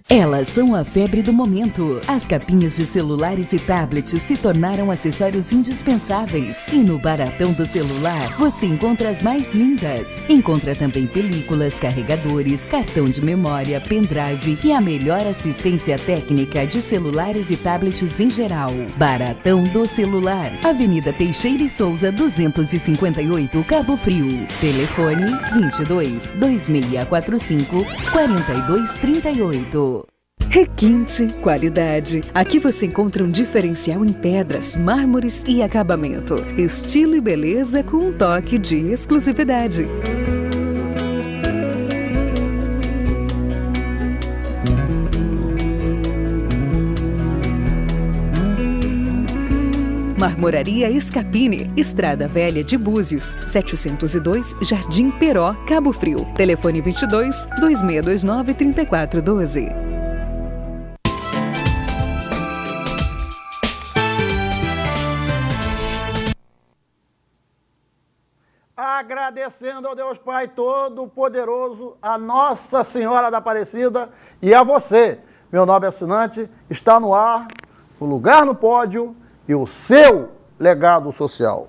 Elas são a febre do momento. As capinhas de celulares e tablets se tornaram acessórios indispensáveis. E no Baratão do Celular, você encontra as mais lindas. Encontra também películas, carregadores, cartão de memória, pendrive e a melhor assistência técnica de celulares e tablets em geral. Baratão do Celular, Avenida Teixeira e Souza, 258, Cabo Frio. Telefone 22 2645 4238. Requinte, qualidade. Aqui você encontra um diferencial em pedras, mármores e acabamento. Estilo e beleza com um toque de exclusividade. Marmoraria Escapine, Estrada Velha de Búzios, 702, Jardim Peró, Cabo Frio. Telefone 22 2629 3412. Agradecendo ao Deus Pai Todo-Poderoso, a Nossa Senhora da Aparecida e a você, meu nobre assinante, está no ar, o Lugar no Pódio e o seu legado social.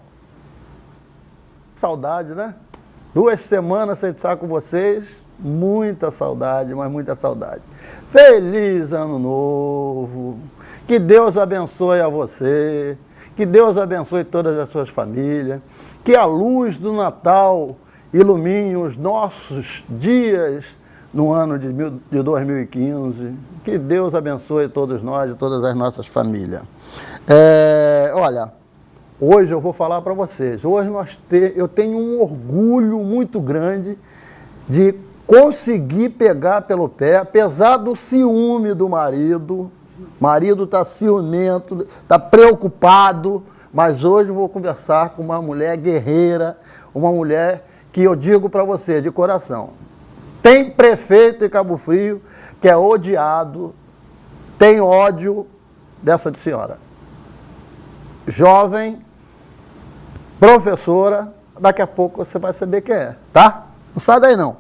Saudade, né? 2 semanas sem estar com vocês, muita saudade, mas muita saudade. Feliz Ano Novo, que Deus abençoe a você, que Deus abençoe todas as suas famílias, que a luz do Natal ilumine os nossos dias no ano de 2015, que Deus abençoe todos nós e todas as nossas famílias. Olha, hoje eu vou falar para vocês, hoje eu tenho um orgulho muito grande de conseguir pegar pelo pé, apesar do ciúme do marido. O marido está ciumento, está preocupado, mas hoje eu vou conversar com uma mulher guerreira, uma mulher que eu digo para você, de coração. Tem prefeito em Cabo Frio que é odiado, tem ódio dessa senhora. Jovem, professora, daqui a pouco você vai saber quem é, tá? Não sai daí não.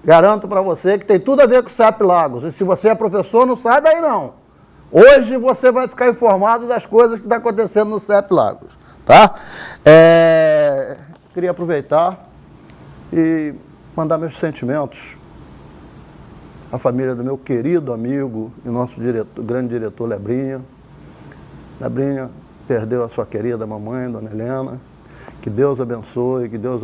Garanto para você que tem tudo a ver com o CEP Lagos. E se você é professor, não sai daí não. Hoje você vai ficar informado das coisas que estão acontecendo no CEP Lagos, tá? Queria aproveitar e mandar meus sentimentos à família do meu querido amigo e nosso grande diretor Lebrinha. Lebrinha perdeu a sua querida mamãe, Dona Helena. Que Deus abençoe, que Deus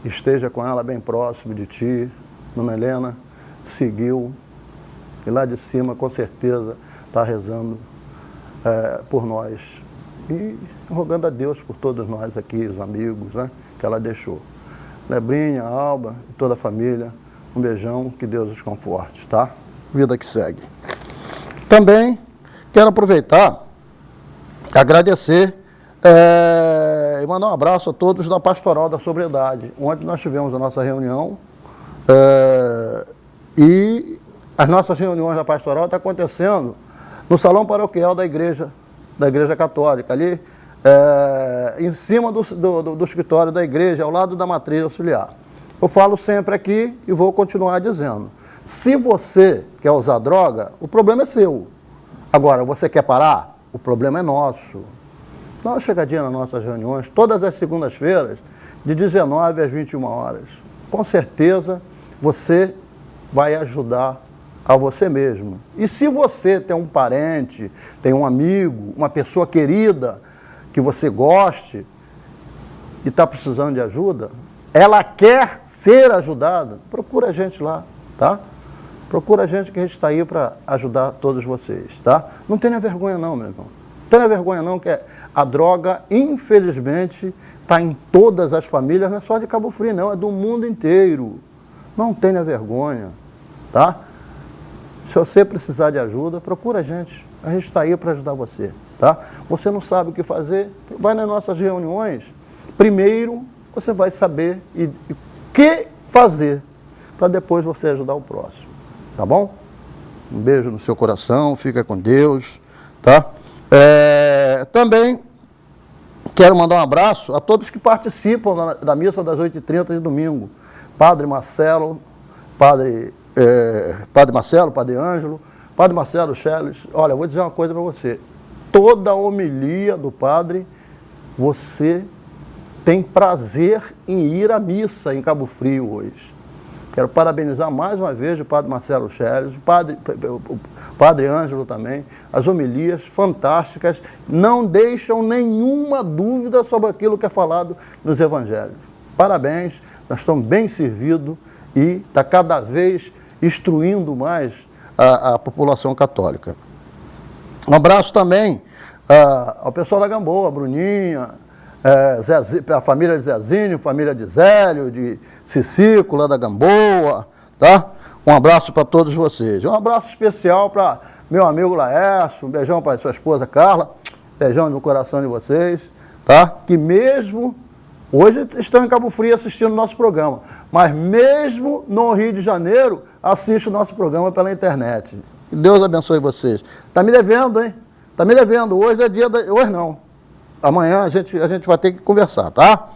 esteja com ela bem próximo de ti. Dona Helena seguiu e lá de cima, com certeza, está rezando por nós e rogando a Deus por todos nós aqui, os amigos, né, que ela deixou. Lebrinha, Alba e toda a família, um beijão, que Deus os conforte, tá? Vida que segue. Também quero aproveitar, agradecer e mandar um abraço a todos da Pastoral da Sobriedade. Ontem nós tivemos a nossa reunião e as nossas reuniões da Pastoral estão acontecendo no Salão Paroquial da Igreja Católica, ali em cima do escritório da igreja, ao lado da matriz auxiliar. Eu falo sempre aqui e vou continuar dizendo. Se você quer usar droga, o problema é seu. Agora, você quer parar? O problema é nosso. Dá uma chegadinha nas nossas reuniões, todas as segundas-feiras, de 19 às 21 horas. Com certeza, você vai ajudar a você mesmo. E se você tem um parente, tem um amigo, uma pessoa querida, que você goste e está precisando de ajuda, ela quer ser ajudada, procura a gente lá, tá? Procura a gente que a gente está aí para ajudar todos vocês, tá? Não tenha vergonha não, meu irmão. Não tenha vergonha não, que a droga, infelizmente, está em todas as famílias, não é só de Cabo Frio não, é do mundo inteiro. Não tenha vergonha, tá? Se você precisar de ajuda, procura a gente está aí para ajudar você, tá? Você não sabe o que fazer, vai nas nossas reuniões, primeiro você vai saber o que fazer, para depois você ajudar o próximo, tá bom? Um beijo no seu coração, fica com Deus, tá? Também quero mandar um abraço a todos que participam da missa das 8h30 de domingo. Padre Marcelo, Padre Ângelo, Padre Marcelo Scheles. Olha, eu vou dizer uma coisa para você. Toda a homilia do padre, você tem prazer em ir à missa em Cabo Frio hoje. Quero parabenizar mais uma vez o Padre Marcelo Scheles, o Padre Ângelo também. As homilias fantásticas, não deixam nenhuma dúvida sobre aquilo que é falado nos evangelhos. Parabéns, nós estamos bem servidos e está cada vez instruindo mais a população católica. Um abraço também ao pessoal da Gamboa, Bruninha, a família de Zezinho, família de Zélio, de Cicico, lá da Gamboa, tá? Um abraço para todos vocês. Um abraço especial para meu amigo Laércio, um beijão para sua esposa Carla, beijão no coração de vocês, tá? Que mesmo hoje estão em Cabo Frio assistindo o nosso programa, mas mesmo no Rio de Janeiro, assiste o nosso programa pela internet. Que Deus abençoe vocês. Tá me devendo, hein? Tá me devendo. Hoje é dia hoje não. Amanhã a gente vai ter que conversar, tá?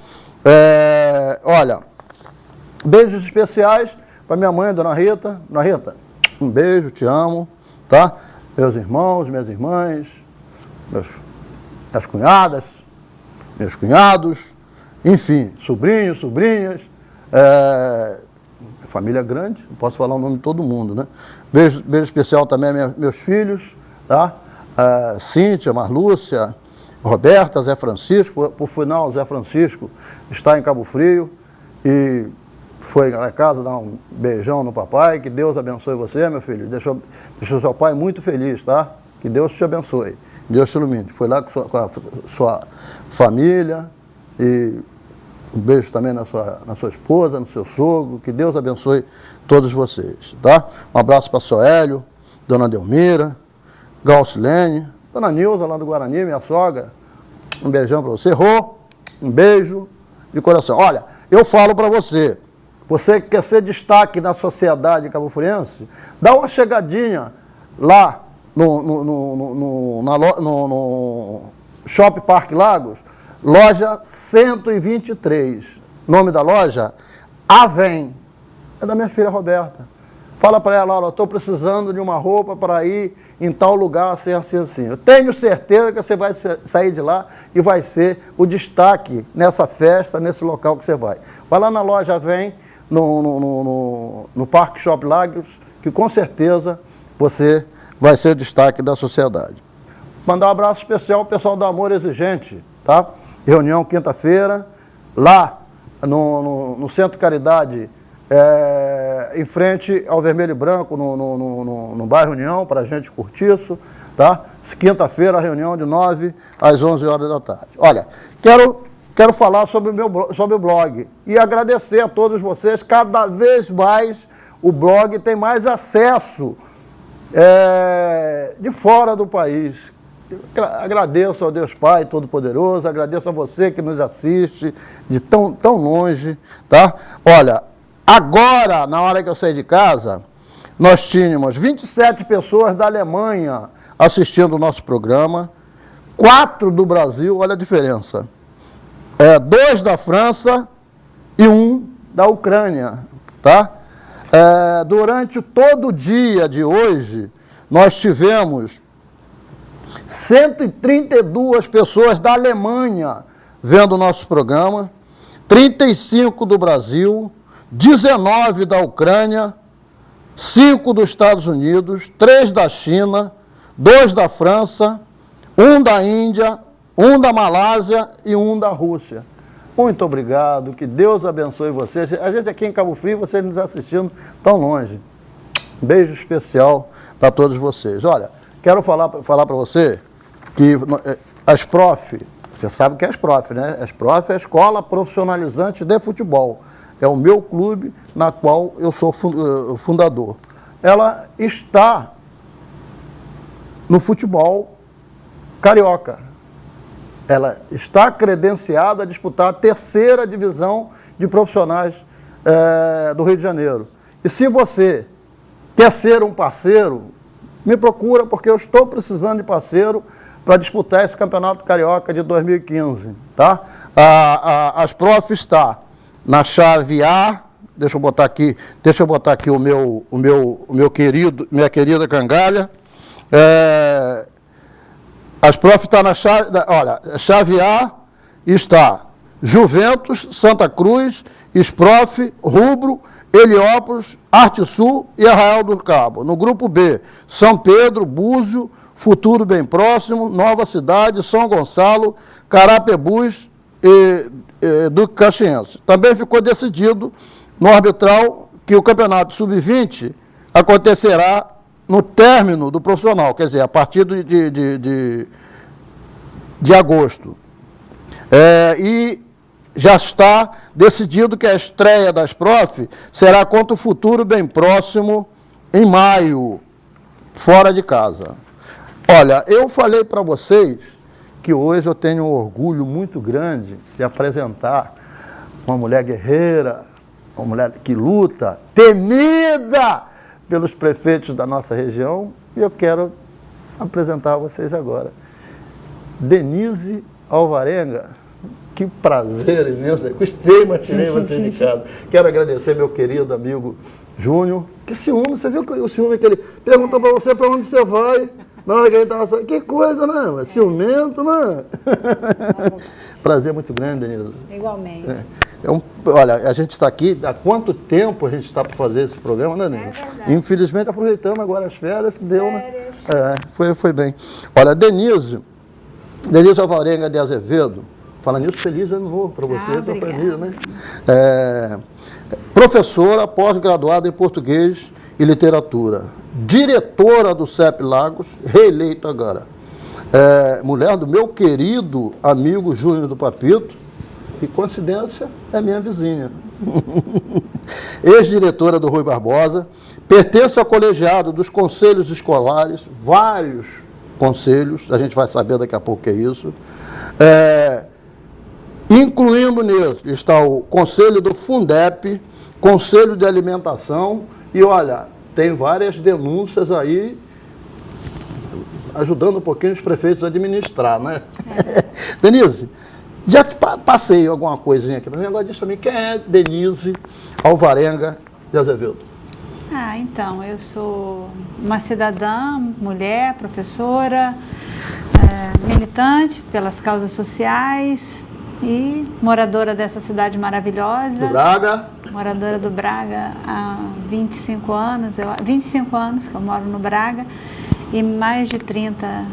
Olha, beijos especiais para minha mãe, Dona Rita. Dona Rita, um beijo, te amo, tá? Meus irmãos, minhas irmãs, minhas cunhadas, meus cunhados, enfim, sobrinhos, sobrinhas, família grande, não posso falar o nome de todo mundo, né? Beijo especial também a meus filhos, tá? Cíntia, Marlúcia, Roberta, Zé Francisco. Por final, Zé Francisco está em Cabo Frio e foi lá em casa dar um beijão no papai. Que Deus abençoe você, meu filho. Deixou seu pai muito feliz, tá? Que Deus te abençoe, Deus te ilumine. Foi lá com a sua família e um beijo também na sua esposa, no seu sogro. Que Deus abençoe todos vocês, tá? Um abraço para Soélio, Dona Delmira, Galcilene, Dona Nilza, lá do Guarani, minha sogra. Um beijão para você. Rô, um beijo de coração. Olha, eu falo para você, você que quer ser destaque na sociedade cabo-friense, dá uma chegadinha lá no Shopping Parque Lagos, loja 123. Nome da loja, Avém. É da minha filha Roberta. Fala para ela, olha, eu estou precisando de uma roupa para ir em tal lugar, assim, assim, assim. Eu tenho certeza que você vai sair de lá e vai ser o destaque nessa festa, nesse local que você vai. Vai lá na loja Vem, no Parque Shopping Lagos, que com certeza você vai ser o destaque da sociedade. Mandar um abraço especial ao pessoal do Amor Exigente, tá? Reunião quinta-feira, lá no Centro Caridade, em frente ao Vermelho e Branco, no bairro União, para a gente curtir isso, tá? Quinta-feira, a reunião de 9 às 11 horas da tarde. Olha, quero falar sobre o blog e agradecer a todos vocês. Cada vez mais o blog tem mais acesso de fora do país. Agradeço ao Deus Pai Todo-Poderoso, agradeço a você que nos assiste de tão longe, tá? Olha, agora, na hora que eu saí de casa, nós tínhamos 27 pessoas da Alemanha assistindo o nosso programa, 4 do Brasil, olha a diferença, 2 da França e 1 da Ucrânia, tá? Durante todo o dia de hoje, nós tivemos 132 pessoas da Alemanha vendo o nosso programa, 35 do Brasil, 19 da Ucrânia, 5 dos Estados Unidos, 3 da China, 2 da França, 1 da Índia, 1 da Malásia e 1 da Rússia. Muito obrigado, que Deus abençoe vocês. A gente aqui em Cabo Frio, vocês nos assistindo tão longe. Beijo especial para todos vocês. Olha, quero falar para você que as prof, você sabe que é as prof, né? As prof é a Escola Profissionalizante de Futebol. É o meu clube na qual eu sou fundador. ela está no futebol carioca. Ela está credenciada a disputar a 3ª divisão de profissionais do Rio de Janeiro. E se você quer ser um parceiro, me procura, porque eu estou precisando de parceiro para disputar esse Campeonato Carioca de 2015. Tá? As Prof está na chave A. Deixa eu botar aqui minha querida Cangalha. As Prof está na chave, olha, chave A está Juventus, Santa Cruz, Esprof, Rubro, Heliópolis, Arte Sul e Arraial do Cabo. No grupo B, São Pedro, Búzio, Futuro Bem Próximo, Nova Cidade, São Gonçalo, Carapebus e Duque Caxiense. Também ficou decidido no arbitral que o Campeonato Sub-20 acontecerá no término do profissional, quer dizer, a partir de agosto. E já está decidido que a estreia das Prof será contra o Futuro Bem Próximo em maio, fora de casa. Olha, eu falei para vocês que hoje eu tenho um orgulho muito grande de apresentar uma mulher guerreira, uma mulher que luta, temida pelos prefeitos da nossa região, e eu quero apresentar a vocês agora. Denise Alvarenga. Que prazer imenso. Custei, mas tirei você de casa. Quero agradecer meu querido amigo Júnior. Que ciúme, você viu o ciúme que ele perguntou para você para onde você vai, na hora que ele estava saindo. Que coisa, né? Ciumento, né? Prazer muito grande, Denise. Igualmente. Olha, a gente está aqui, há quanto tempo a gente está para fazer esse programa, né, Denise? É verdade. Infelizmente, aproveitamos agora as férias, que deu, né? Foi bem. Olha, Denise Alvarenga de Azevedo, falando nisso, feliz ano novo para você e sua família, né? Professora pós-graduada em português e literatura, diretora do CEP Lagos, reeleito agora. Mulher do meu querido amigo Júnior do Papito, e coincidência, é minha vizinha. Ex-diretora do Rui Barbosa, pertence ao colegiado dos conselhos escolares, vários conselhos, a gente vai saber daqui a pouco o que é isso. Incluindo nisso, está o Conselho do Fundep, Conselho de Alimentação, e olha, tem várias denúncias aí, ajudando um pouquinho os prefeitos a administrar, né? Denise, já que passei alguma coisinha aqui para mim, agora diz para mim, quem é Denise Alvarenga de Azevedo? Então, eu sou uma cidadã, mulher, professora, militante pelas causas sociais, e moradora dessa cidade maravilhosa. Do Braga. Moradora do Braga há 25 anos, 25 anos que eu moro no Braga, e mais de 30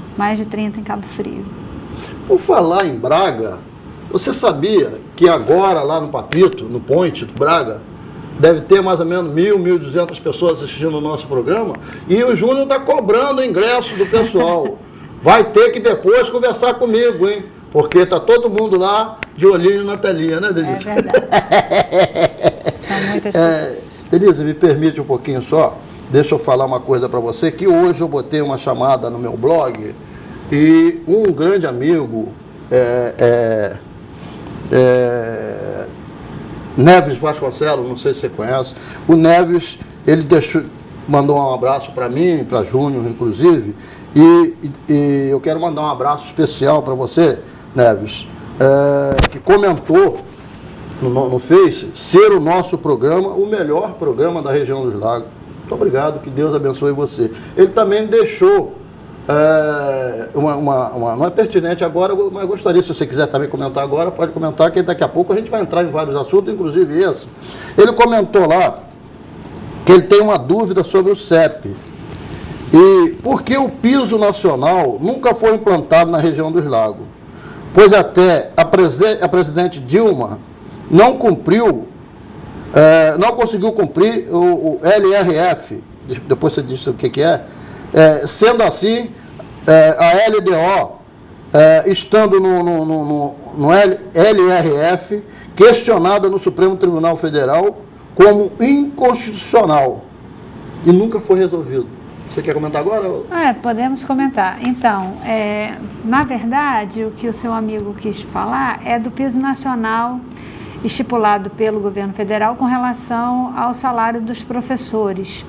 em Cabo Frio. Por falar em Braga, você sabia que agora lá no Papito, no Point do Braga, deve ter mais ou menos 1.200 pessoas assistindo o nosso programa, e o Júnior está cobrando o ingresso do pessoal. Vai ter que depois conversar comigo, hein? Porque está todo mundo lá de olhinho na telinha, né, Denise? É verdade. São muitas pessoas. Denise, me permite um pouquinho só, deixa eu falar uma coisa para você, que hoje eu botei uma chamada no meu blog e um grande amigo, Neves Vasconcelos, não sei se você conhece, o Neves, ele mandou um abraço para mim, para Júnior, inclusive, e eu quero mandar um abraço especial para você, Neves, que comentou no Face ser o nosso programa, o melhor programa da região dos Lagos. Muito obrigado, que Deus abençoe você. Ele também deixou não é pertinente agora, mas eu gostaria, se você quiser também comentar agora, pode comentar, que daqui a pouco a gente vai entrar em vários assuntos, inclusive esse. Ele comentou lá que ele tem uma dúvida sobre o CEP. E por que o piso nacional nunca foi implantado na região dos Lagos? Pois até a presidente Dilma não conseguiu cumprir o LRF, depois você disse o que é, sendo assim, a LDO, estando no LRF, questionada no Supremo Tribunal Federal como inconstitucional. e nunca foi resolvido. Você quer comentar agora? Podemos comentar. Então, na verdade, o que o seu amigo quis falar é do piso nacional estipulado pelo governo federal com relação ao salário dos professores.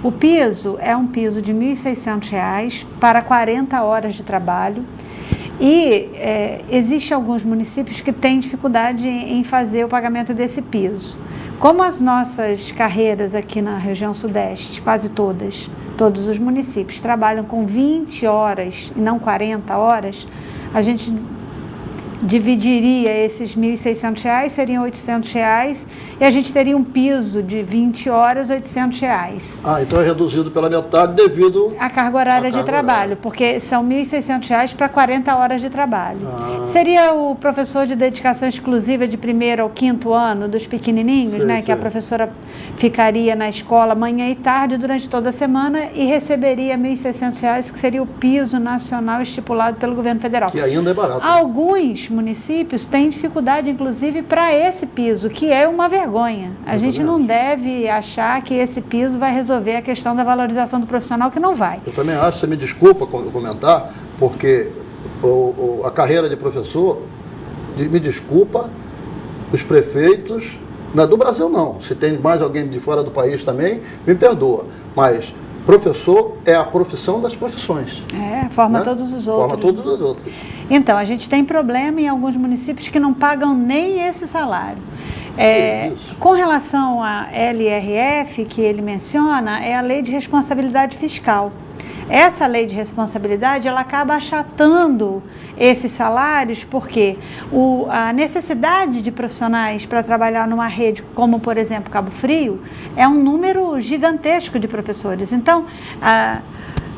O piso é um piso de R$ 1.600 para 40 horas de trabalho e existem alguns municípios que têm dificuldade em fazer o pagamento desse piso. Como as nossas carreiras aqui na região sudeste, quase todos os municípios trabalham com 20 horas e não 40 horas, a gente dividiria esses R$ 1.600, seriam R$ 800, e a gente teria um piso de 20 horas, R$ 800. Então é reduzido pela metade devido à carga horária de trabalho, porque são R$ 1.600 para 40 horas de trabalho. Seria o professor de dedicação exclusiva de 1º ao 5º ano, dos pequenininhos, que a professora ficaria na escola manhã e tarde durante toda a semana e receberia R$ 1.600, que seria o piso nacional estipulado pelo governo federal. Que ainda é barato. Alguns municípios têm dificuldade, inclusive, para esse piso, que é uma vergonha. A gente não deve achar que esse piso vai resolver a questão da valorização do profissional, que não vai. Eu também acho, você me desculpa comentar, porque a carreira de professor, me desculpa, os prefeitos, não é do Brasil não, se tem mais alguém de fora do país também, me perdoa, mas professor é a profissão das profissões. Forma todos os outros. Forma todos os outros. Então, a gente tem problema em alguns municípios que não pagam nem esse salário. Com relação à LRF, que ele menciona, é a Lei de Responsabilidade Fiscal. Essa lei de responsabilidade, ela acaba achatando esses salários, porque a necessidade de profissionais para trabalhar numa rede, como por exemplo Cabo Frio, é um número gigantesco de professores. Então,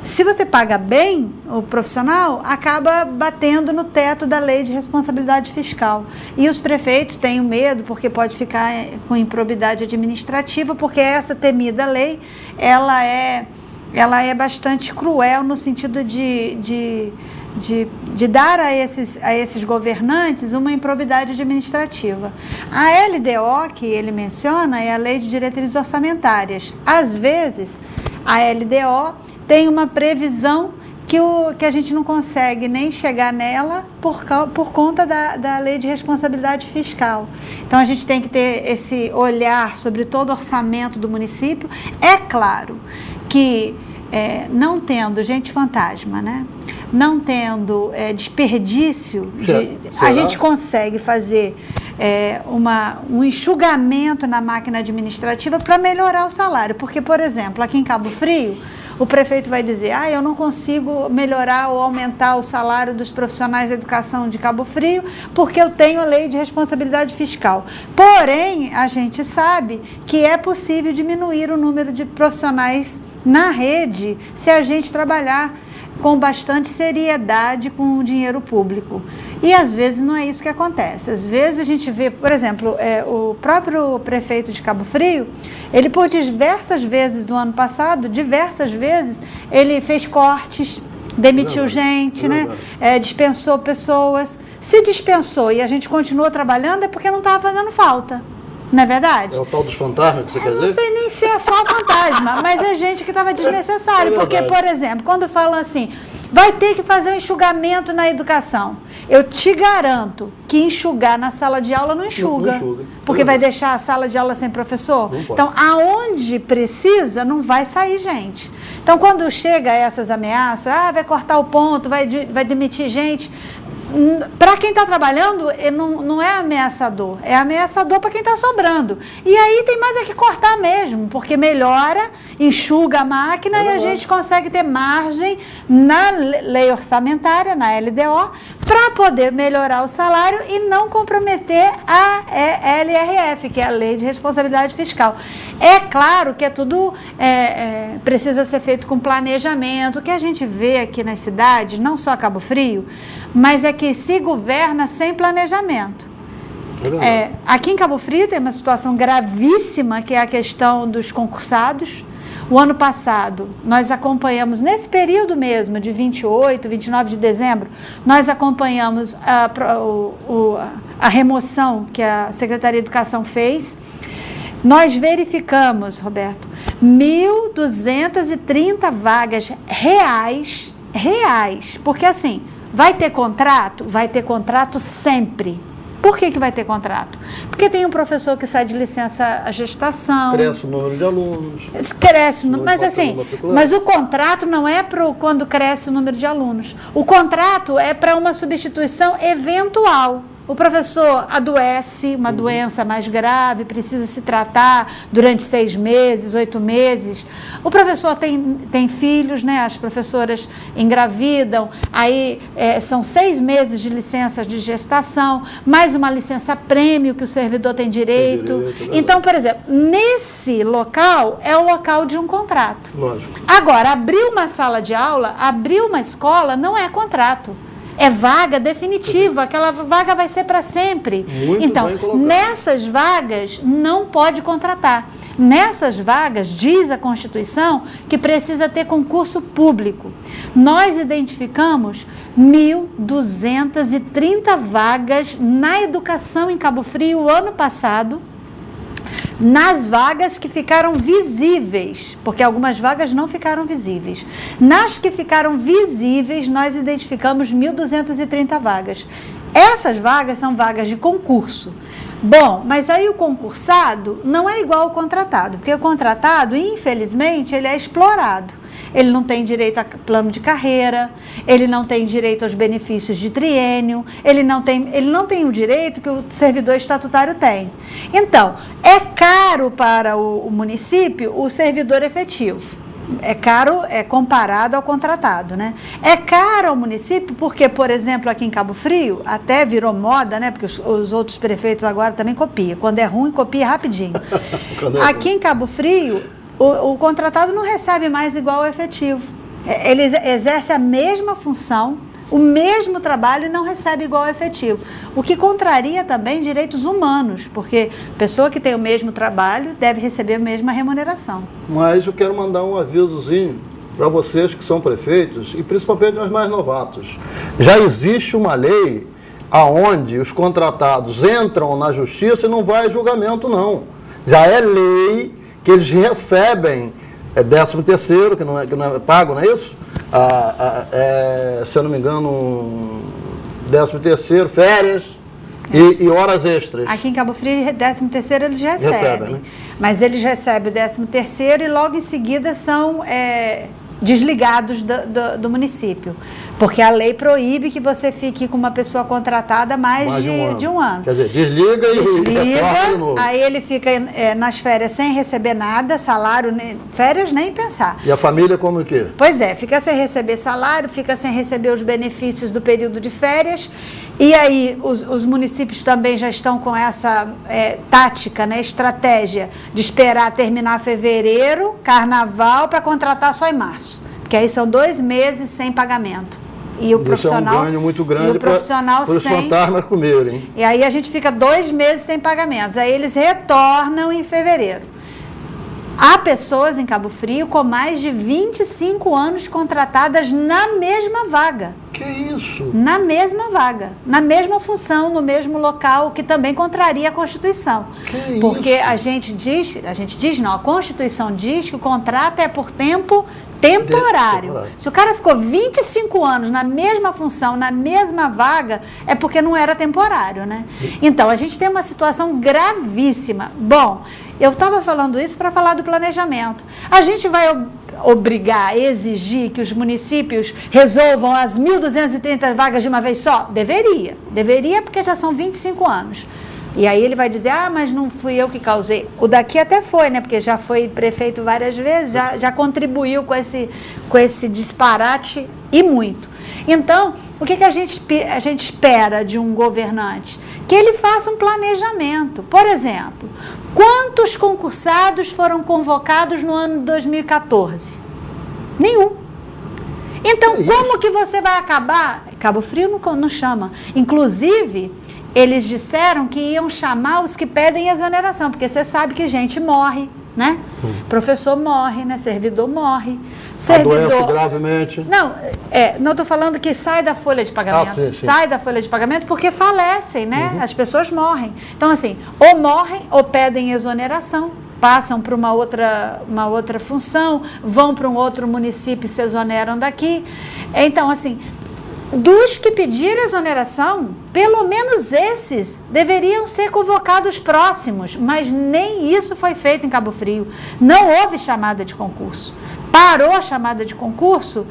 se você paga bem o profissional, acaba batendo no teto da lei de responsabilidade fiscal. E os prefeitos têm medo, porque pode ficar com improbidade administrativa, porque essa temida lei, ela é bastante cruel no sentido de dar a esses governantes uma improbidade administrativa. A LDO, que ele menciona, é a Lei de Diretrizes Orçamentárias. Às vezes, a LDO tem uma previsão que a gente não consegue nem chegar nela por conta da Lei de Responsabilidade Fiscal. Então, a gente tem que ter esse olhar sobre todo o orçamento do município. É claro que não tendo gente fantasma, não tendo desperdício, a gente consegue fazer um enxugamento na máquina administrativa para melhorar o salário. Porque, por exemplo, aqui em Cabo Frio, o prefeito vai dizer, eu não consigo melhorar ou aumentar o salário dos profissionais da educação de Cabo Frio porque eu tenho a lei de responsabilidade fiscal. Porém, a gente sabe que é possível diminuir o número de profissionais na rede se a gente trabalhar com bastante seriedade com o dinheiro público. E às vezes não é isso que acontece. Às vezes a gente vê, por exemplo, o próprio prefeito de Cabo Frio, ele por diversas vezes no ano passado, ele fez cortes, demitiu gente, dispensou pessoas. Se dispensou e a gente continuou trabalhando é porque não estava fazendo falta. Não é verdade? É o tal dos fantasmas que você quer dizer? Eu não sei nem se é só fantasma, mas é gente que estava desnecessário. Porque, por exemplo, quando falam assim, vai ter que fazer um enxugamento na educação. Eu te garanto que enxugar na sala de aula não enxuga. Porque vai deixar a sala de aula sem professor? Então, aonde precisa, não vai sair gente. Então, quando chega essas ameaças, vai cortar o ponto, vai demitir gente... Para quem está trabalhando, não é ameaçador, é ameaçador para quem está sobrando. E aí tem mais que cortar mesmo, porque melhora, enxuga a máquina e a gente consegue ter margem na lei orçamentária, na LDO, para poder melhorar o salário e não comprometer a LRF, que é a Lei de Responsabilidade Fiscal. É claro que tudo precisa ser feito com planejamento. O que a gente vê aqui nas cidades, não só Cabo Frio, mas é que se governa sem planejamento. Aqui em Cabo Frio tem uma situação gravíssima, que é a questão dos concursados. O ano passado, nós acompanhamos, nesse período mesmo, de 28, 29 de dezembro, nós acompanhamos a remoção que a Secretaria de Educação fez. nós verificamos, Roberto, 1.230 vagas reais, porque assim, vai ter contrato? Vai ter contrato sempre. Por que vai ter contrato? Porque tem um professor que sai de licença à gestação. Cresce o número de alunos. Cresce, mas assim, mas o contrato não é para quando cresce o número de alunos. O contrato é para uma substituição eventual. O professor adoece, uma doença mais grave, precisa se tratar durante 6 meses, 8 meses. O professor tem filhos, né? As professoras engravidam, aí são 6 meses de licença de gestação, mais uma licença prêmio que o servidor tem direito. Então, por exemplo, nesse local é o local de um contrato. Lógico. Agora, abrir uma sala de aula, abrir uma escola, não é contrato. É vaga definitiva, aquela vaga vai ser para sempre. Muito então, bem colocado. nessas vagas não pode contratar. Nessas vagas, diz a Constituição, que precisa ter concurso público. Nós identificamos 1.230 vagas na educação em Cabo Frio ano passado, nas vagas que ficaram visíveis, porque algumas vagas não ficaram visíveis. Nas que ficaram visíveis, nós identificamos 1.230 vagas. Essas vagas são vagas de concurso. Bom, mas aí o concursado não é igual ao contratado, porque o contratado, infelizmente, ele é explorado. Ele não tem direito a plano de carreira, ele não tem direito aos benefícios de triênio, ele não tem o direito que o servidor estatutário tem. Então, é caro para o município o servidor efetivo. É caro, comparado ao contratado, né? É caro ao município porque, por exemplo, aqui em Cabo Frio, até virou moda, né? Porque os outros prefeitos agora também copiam. Quando é ruim, copia rapidinho. Aqui em Cabo Frio, o contratado não recebe mais igual ao efetivo. Ele exerce a mesma função, o mesmo trabalho e não recebe igual ao efetivo. O que contraria também direitos humanos, porque a pessoa que tem o mesmo trabalho deve receber a mesma remuneração. Mas eu quero mandar um avisozinho para vocês que são prefeitos e principalmente os mais novatos. Já existe uma lei aonde os contratados entram na justiça e não vai a julgamento, não. Já é lei que eles recebem 13º, que não é pago, não é isso? Se eu não me engano, 13º, férias e horas extras. Aqui em Cabo Frio, 13º eles recebem. Né? Mas eles recebem o 13º e logo em seguida são desligados do município. Porque a lei proíbe que você fique com uma pessoa contratada mais de um ano. Quer dizer, desliga e retorna de novo. Aí ele fica nas férias sem receber nada, salário, férias nem pensar. E a família como o quê? Pois é, fica sem receber salário, fica sem receber os benefícios do período de férias. E aí os municípios também já estão com essa tática, né, estratégia de esperar terminar fevereiro, carnaval, para contratar só em março. Porque aí são 2 meses sem pagamento. E o profissional, é um ganho muito grande para os fantasmas comerem. E aí a gente fica 2 meses sem pagamentos. Aí eles retornam em fevereiro. Há pessoas em Cabo Frio com mais de 25 anos contratadas na mesma vaga. Que isso? Na mesma vaga, na mesma função, no mesmo local, o que também contraria a Constituição. Que porque isso? a gente diz não, a Constituição diz que o contrato é por tempo temporário. Se o cara ficou 25 anos na mesma função, na mesma vaga, é porque não era temporário, né? Então, a gente tem uma situação gravíssima. Bom, eu estava falando isso para falar do planejamento. A gente vai obrigar, exigir que os municípios resolvam as 1.230 vagas de uma vez só? Deveria porque já são 25 anos. E aí ele vai dizer, mas não fui eu que causei. O daqui até foi, né? Porque já foi prefeito várias vezes, já contribuiu com esse disparate e muito. Então, o que a gente espera de um governante? Que ele faça um planejamento. Por exemplo, quantos concursados foram convocados no ano de 2014? Nenhum. Então, como que você vai acabar? Cabo Frio não chama. Inclusive, eles disseram que iam chamar os que pedem exoneração, porque você sabe que gente morre, né? Professor morre, né? Servidor morre. Adoece gravemente. Não estou falando que sai da folha de pagamento. Sim, sim. Sai da folha de pagamento porque falecem, né? As pessoas morrem. Então, assim, ou morrem ou pedem exoneração. Passam para uma outra função, vão para um outro município e se exoneram daqui. Então, assim, dos que pediram exoneração, pelo menos esses deveriam ser convocados próximos, mas nem isso foi feito em Cabo Frio. Não houve chamada de concurso. Parou a chamada de concurso,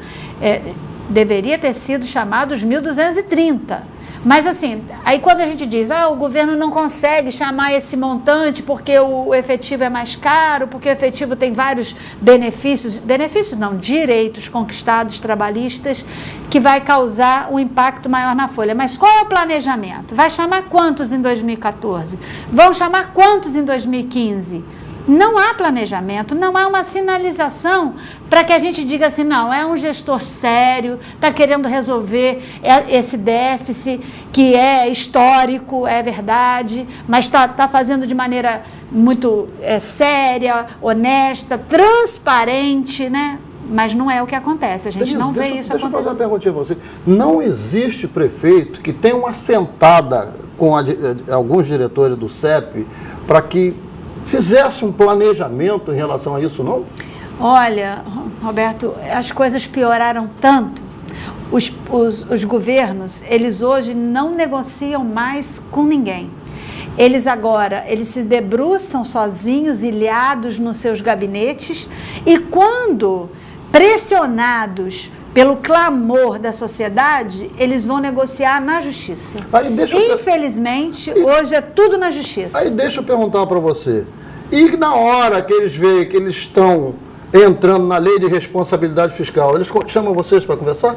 deveria ter sido chamado os 1.230. Mas assim, aí quando a gente diz, o governo não consegue chamar esse montante porque o efetivo é mais caro, porque o efetivo tem vários benefícios não, direitos conquistados trabalhistas, que vai causar um impacto maior na folha. Mas qual é o planejamento? Vai chamar quantos em 2014? Vão chamar quantos em 2015? Não há planejamento, não há uma sinalização para que a gente diga assim, não, é um gestor sério, está querendo resolver esse déficit que é histórico, é verdade, mas está fazendo de maneira muito séria, honesta, transparente, né? Mas não é o que acontece, a gente não vê isso acontecer. Deixa eu fazer uma perguntinha para você. Não existe prefeito que tenha uma sentada com alguns diretores do CEP para que fizesse um planejamento em relação a isso, não? Olha, Roberto, as coisas pioraram tanto. Os governos, eles hoje não negociam mais com ninguém. Eles se debruçam sozinhos, ilhados nos seus gabinetes, e quando pressionados pelo clamor da sociedade, eles vão negociar na justiça. Infelizmente, hoje é tudo na justiça. Aí deixa eu perguntar para você. E na hora que eles veem que eles estão entrando na lei de responsabilidade fiscal, eles chamam vocês para conversar?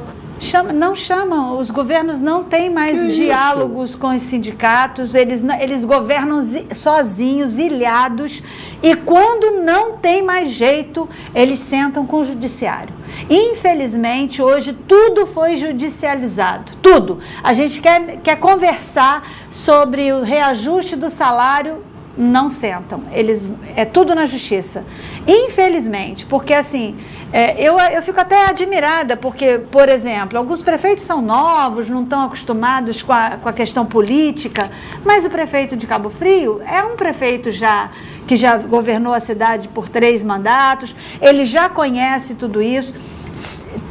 Não chamam. Os governos não têm mais diálogos com os sindicatos, eles governam sozinhos, ilhados, e quando não tem mais jeito, eles sentam com o judiciário. Infelizmente, hoje tudo foi judicializado, tudo. A gente quer conversar sobre o reajuste do salário, não sentam, é tudo na justiça, infelizmente, porque assim, eu fico até admirada, porque, por exemplo, alguns prefeitos são novos, não estão acostumados com a questão política, mas o prefeito de Cabo Frio é um prefeito que já governou a cidade por 3 mandatos, ele já conhece tudo isso.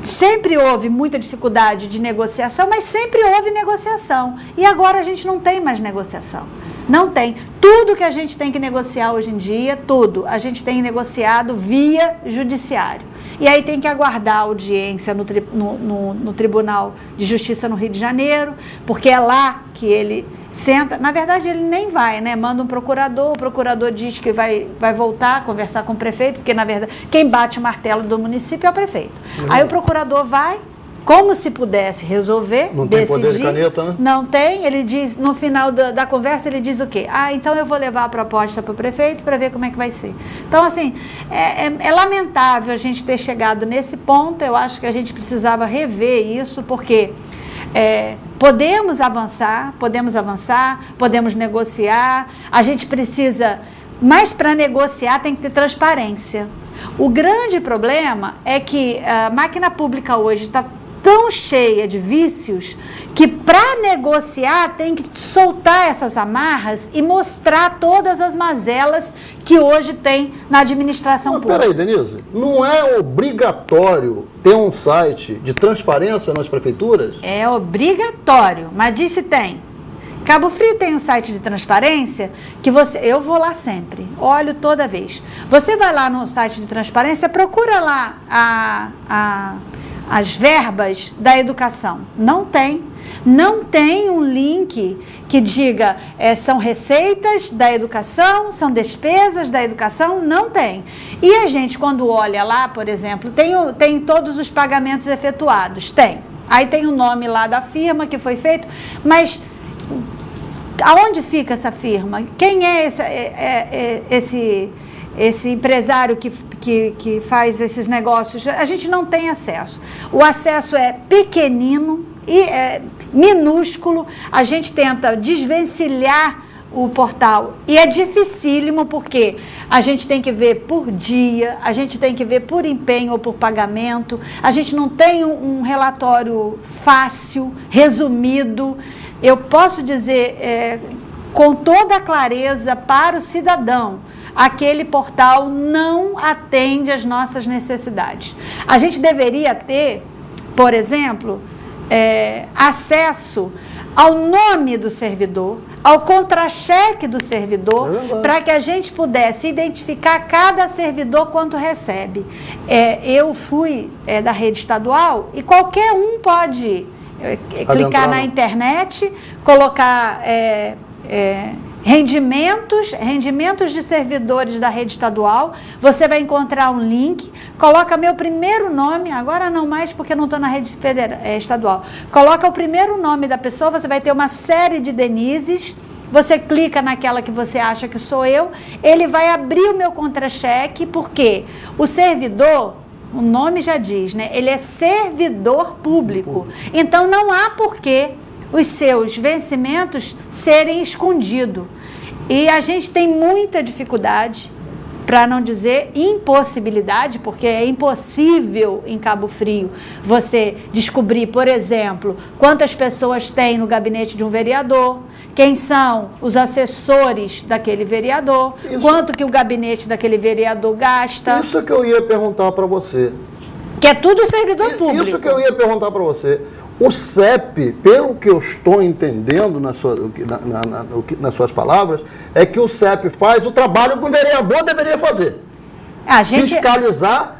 Sempre houve muita dificuldade de negociação, mas sempre houve negociação, e agora a gente não tem mais negociação. Não tem. Tudo que a gente tem que negociar hoje em dia, tudo, a gente tem negociado via judiciário. E aí tem que aguardar a audiência no Tribunal de Justiça no Rio de Janeiro, porque é lá que ele senta. Na verdade, ele nem vai, né? Manda um procurador, o procurador diz que vai voltar a conversar com o prefeito, porque, na verdade, quem bate o martelo do município é o prefeito. Aí o procurador vai, como se pudesse resolver, não tem decidir, poder de caneta, né? Não tem, ele diz, no final da conversa, ele diz o quê? Então eu vou levar a proposta para o prefeito para ver como é que vai ser. Então, assim, é lamentável a gente ter chegado nesse ponto, eu acho que a gente precisava rever isso, porque podemos avançar, podemos negociar, a gente precisa, mas para negociar tem que ter transparência. O grande problema é que a máquina pública hoje está tão cheia de vícios que para negociar tem que soltar essas amarras e mostrar todas as mazelas que hoje tem na administração pública. Peraí, Denise, não é obrigatório ter um site de transparência nas prefeituras? É obrigatório, mas diz se tem. Cabo Frio tem um site de transparência que eu vou lá sempre, olho toda vez. Você vai lá no site de transparência, procura lá as verbas da educação. Não tem um link que diga são receitas da educação, são despesas da educação, não tem. E a gente, quando olha lá, por exemplo, tem todos os pagamentos efetuados, tem. Aí tem o nome lá da firma que foi feito, mas aonde fica essa firma? Quem é esse empresário que faz esses negócios? A gente não tem acesso. O acesso é pequenino e minúsculo. A gente tenta desvencilhar o portal. E é dificílimo porque a gente tem que ver por dia, a gente tem que ver por empenho ou por pagamento, a gente não tem um relatório fácil, resumido. Eu posso dizer com toda a clareza para o cidadão, aquele portal não atende às nossas necessidades. A gente deveria ter, por exemplo, acesso ao nome do servidor, ao contra-cheque do servidor, para que a gente pudesse identificar cada servidor quanto recebe. Eu fui da rede estadual e qualquer um pode clicar na internet, colocar rendimentos de servidores da rede estadual, você vai encontrar um link, coloca meu primeiro nome, agora não mais porque não estou na rede estadual, coloca o primeiro nome da pessoa, você vai ter uma série de Denises, você clica naquela que você acha que sou eu, ele vai abrir o meu contra-cheque, porque o servidor, o nome já diz, né? Ele é servidor público, então não há porquê os seus vencimentos serem escondidos. E a gente tem muita dificuldade, para não dizer impossibilidade, porque é impossível em Cabo Frio você descobrir, por exemplo, quantas pessoas tem no gabinete de um vereador, quem são os assessores daquele vereador, quanto que o gabinete daquele vereador gasta. Isso que eu ia perguntar para você. Que é tudo servidor público. Isso que eu ia perguntar para você. O CEP, pelo que eu estou entendendo nas suas palavras, é que o CEP faz o trabalho que o vereador deveria fazer. Fiscalizar,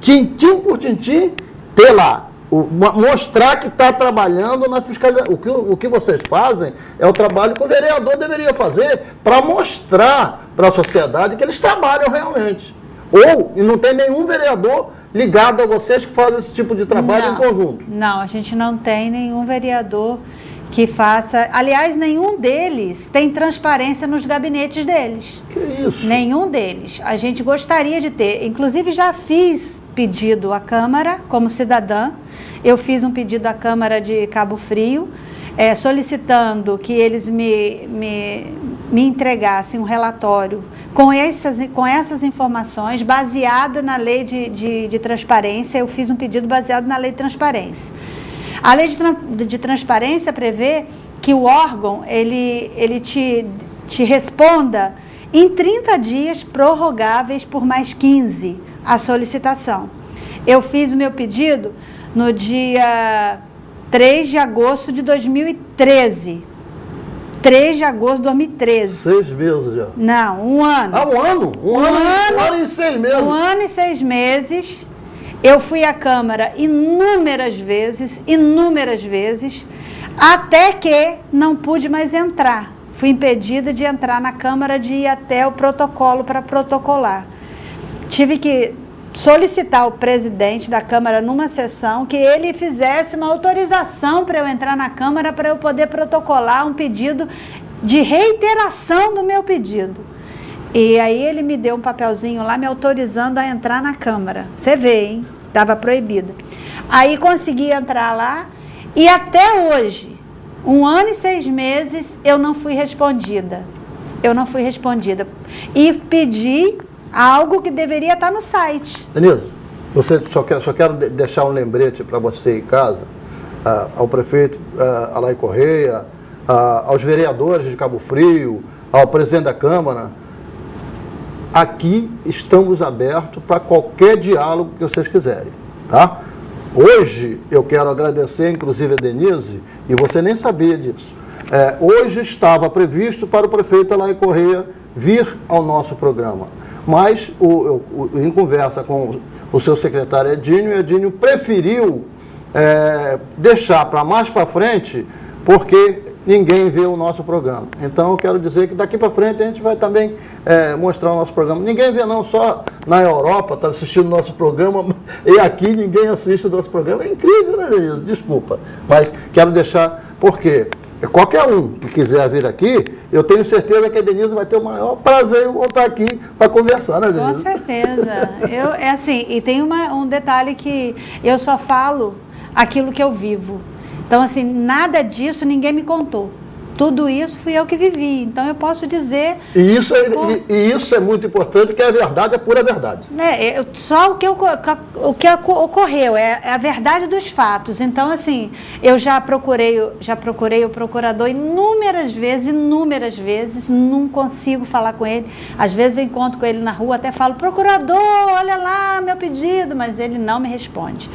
tintim por tintim, ter lá. Mostrar que está trabalhando na fiscalização. O que vocês fazem é o trabalho que o vereador deveria fazer para mostrar para a sociedade que eles trabalham realmente. E não tem nenhum vereador ligado a vocês que faz esse tipo de trabalho em conjunto? Não, a gente não tem nenhum vereador que faça... Aliás, nenhum deles tem transparência nos gabinetes deles. Que isso? Nenhum deles. A gente gostaria de ter. Inclusive, já fiz pedido à Câmara, como cidadã. Eu fiz um pedido à Câmara de Cabo Frio, solicitando que eles me entregassem um relatório com essas informações, baseada na lei de transparência. Eu fiz um pedido baseado na lei de transparência. A lei de transparência prevê que o órgão ele te responda em 30 dias prorrogáveis por mais 15 a solicitação. Eu fiz o meu pedido no dia 3 de agosto de 2013. 3 de agosto de 2013. 6 meses já? Não, um ano. Um ano? Um ano e 6 meses. 1 ano e 6 meses. Eu fui à Câmara inúmeras vezes, até que não pude mais entrar. Fui impedida de entrar na Câmara, de ir até o protocolo para protocolar. Tive que solicitar ao presidente da Câmara numa sessão que ele fizesse uma autorização para eu entrar na Câmara, para eu poder protocolar um pedido de reiteração do meu pedido. E aí ele me deu um papelzinho lá me autorizando a entrar na Câmara. Você vê, hein? Estava proibida. Aí consegui entrar lá e até hoje, 1 ano e 6 meses, eu não fui respondida. E pedi algo que deveria estar no site. Denise, só quero deixar um lembrete para você em casa, ao prefeito Alain Correia, aos vereadores de Cabo Frio, ao presidente da Câmara. Aqui estamos abertos para qualquer diálogo que vocês quiserem, tá? Hoje eu quero agradecer, inclusive, a Denise, e você nem sabia disso. Hoje estava previsto para o prefeito Alain Correia vir ao nosso programa, mas em conversa com o seu secretário Edinho preferiu deixar para mais para frente, porque ninguém vê o nosso programa. Então, eu quero dizer que daqui para frente a gente vai também mostrar o nosso programa. Ninguém vê não, só na Europa está assistindo o nosso programa, e aqui ninguém assiste o nosso programa. É incrível, né, Denise? Desculpa. Mas quero deixar, porque qualquer um que quiser vir aqui, eu tenho certeza que a Denise vai ter o maior prazer em voltar aqui para conversar, né, Denise? Com certeza. E tem um detalhe que eu só falo aquilo que eu vivo. Então, assim, nada disso ninguém me contou. Tudo isso fui eu que vivi, então eu posso dizer... E isso é muito importante, porque a verdade é pura verdade. Só o que ocorreu, é a verdade dos fatos. Então, assim, eu já procurei o procurador inúmeras vezes, não consigo falar com ele. Às vezes eu encontro com ele na rua, até falo, procurador, olha lá meu pedido, mas ele não me responde.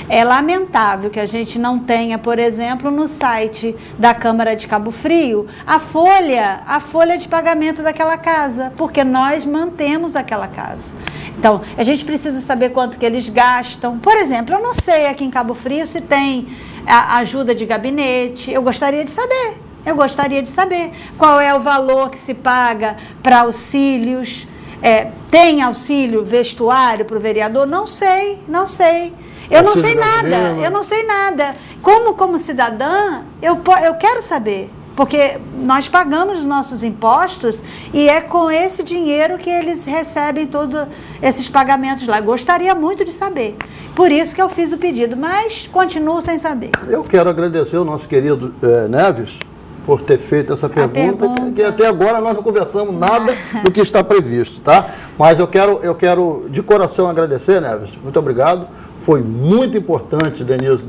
É lamentável que a gente não tenha, por exemplo, no site da Câmara de Cabo Frio, a folha de pagamento daquela casa, porque nós mantemos aquela casa. Então, a gente precisa saber quanto que eles gastam. Por exemplo, eu não sei aqui em Cabo Frio se tem a ajuda de gabinete, eu gostaria de saber. Qual é o valor que se paga para auxílios. Tem auxílio vestuário para o vereador? Não sei. Eu não sei nada. Como cidadã, eu quero saber, porque nós pagamos os nossos impostos e é com esse dinheiro que eles recebem todos esses pagamentos lá. Gostaria muito de saber. Por isso que eu fiz o pedido, mas continuo sem saber. Eu quero agradecer ao nosso querido Neves por ter feito essa pergunta, que até agora nós não conversamos nada do que está previsto, tá? Mas eu quero de coração agradecer, Neves, muito obrigado. Foi muito importante, Denise,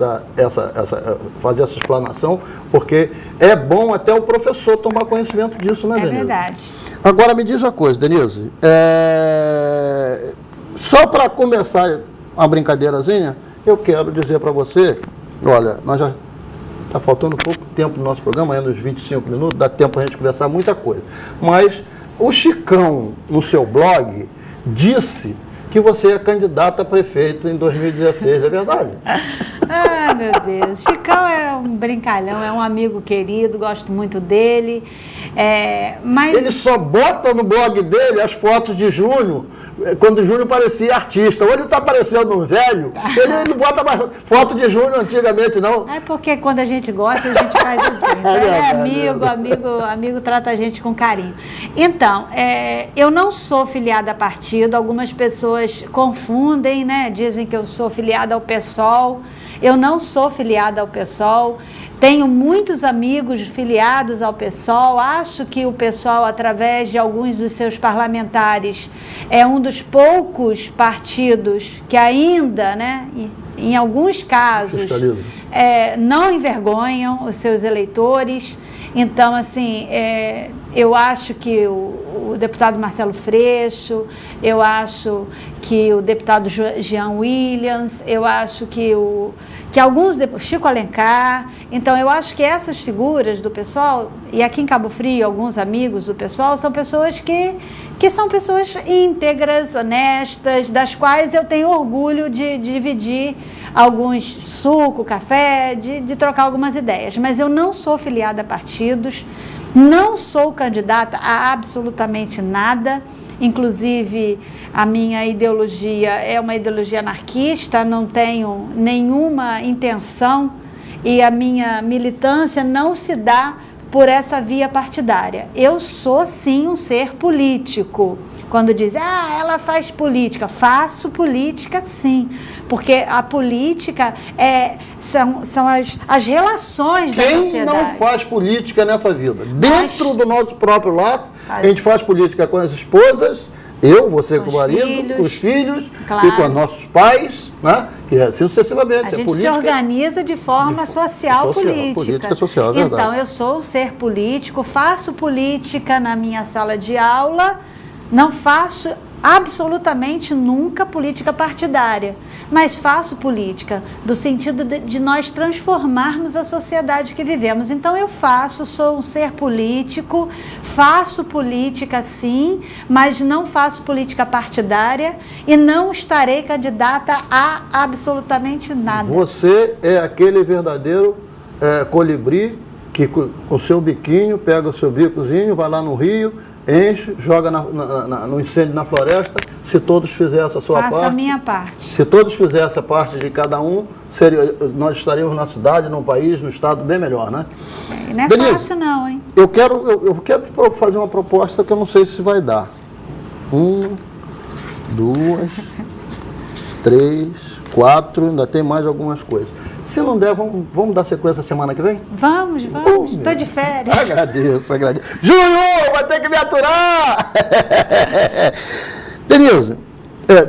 fazer essa explanação, porque é bom até o professor tomar conhecimento disso, né, Denise? É verdade. Agora, me diz uma coisa, Denise, só para começar uma brincadeirazinha, eu quero dizer para você, olha, nós já está faltando pouco tempo no nosso programa, ainda uns 25 minutos, dá tempo para a gente conversar muita coisa. Mas o Chicão, no seu blog, disse que você é candidato a prefeito em 2016, é verdade? Ah, meu Deus. Chicão é um brincalhão, é um amigo querido, gosto muito dele. Mas... Ele só bota no blog dele as fotos de Júnior, quando o Júnior parecia artista. Hoje ele está parecendo um velho, ele não bota mais foto de Júnior antigamente, não. É porque quando a gente gosta, a gente faz assim. Amigo trata a gente com carinho. Então, eu não sou filiada a partido, algumas pessoas confundem, né? Dizem que eu sou filiada ao PSOL. Eu não sou filiada ao PSOL. Tenho muitos amigos filiados ao PSOL, acho que o PSOL, através de alguns dos seus parlamentares, é um dos poucos partidos que ainda, né, em alguns casos, não envergonham os seus eleitores. Então, assim, eu acho que o deputado Marcelo Freixo, eu acho que o deputado Jean Williams, eu acho que alguns, Chico Alencar, então eu acho que essas figuras do PSOL, e aqui em Cabo Frio, alguns amigos do PSOL, são pessoas que são pessoas íntegras, honestas, das quais eu tenho orgulho de dividir alguns suco, café, de trocar algumas ideias. Mas eu não sou filiada a partidos, não sou candidata a absolutamente nada. Inclusive, a minha ideologia é uma ideologia anarquista, não tenho nenhuma intenção e a minha militância não se dá por essa via partidária. Eu sou, sim, um ser político. Quando dizem, ela faz política, faço política, sim, porque a política são as relações da sociedade. Quem não faz política nessa vida? Dentro do nosso próprio lar, a gente faz política com as esposas, você com o marido, com os filhos, claro, e com os nossos pais, né? Que assim sucessivamente. A gente se organiza de forma social política. Política social, é verdade. Então, eu sou um ser político, faço política na minha sala de aula, não faço absolutamente nunca política partidária, mas faço política do sentido de nós transformarmos a sociedade que vivemos. Então sou um ser político, faço política sim, mas não faço política partidária e não estarei candidata a absolutamente nada. Você é aquele verdadeiro colibri que com o seu biquinho, pega o seu bicozinho, vai lá no rio, enche, joga no incêndio na floresta. Se todos fizessem a sua parte... Faço a minha parte. Se todos fizessem a parte de cada um, nós estaríamos na cidade, no país, no estado bem melhor, né? Não é Denise, fácil não, hein? Eu quero fazer uma proposta que eu não sei se vai dar. 1, 2, 3, 4, ainda tem mais algumas coisas. Se não der, vamos dar sequência semana que vem? Vamos. Estou de férias. Agradeço. Júnior, vai ter que me aturar! Denise,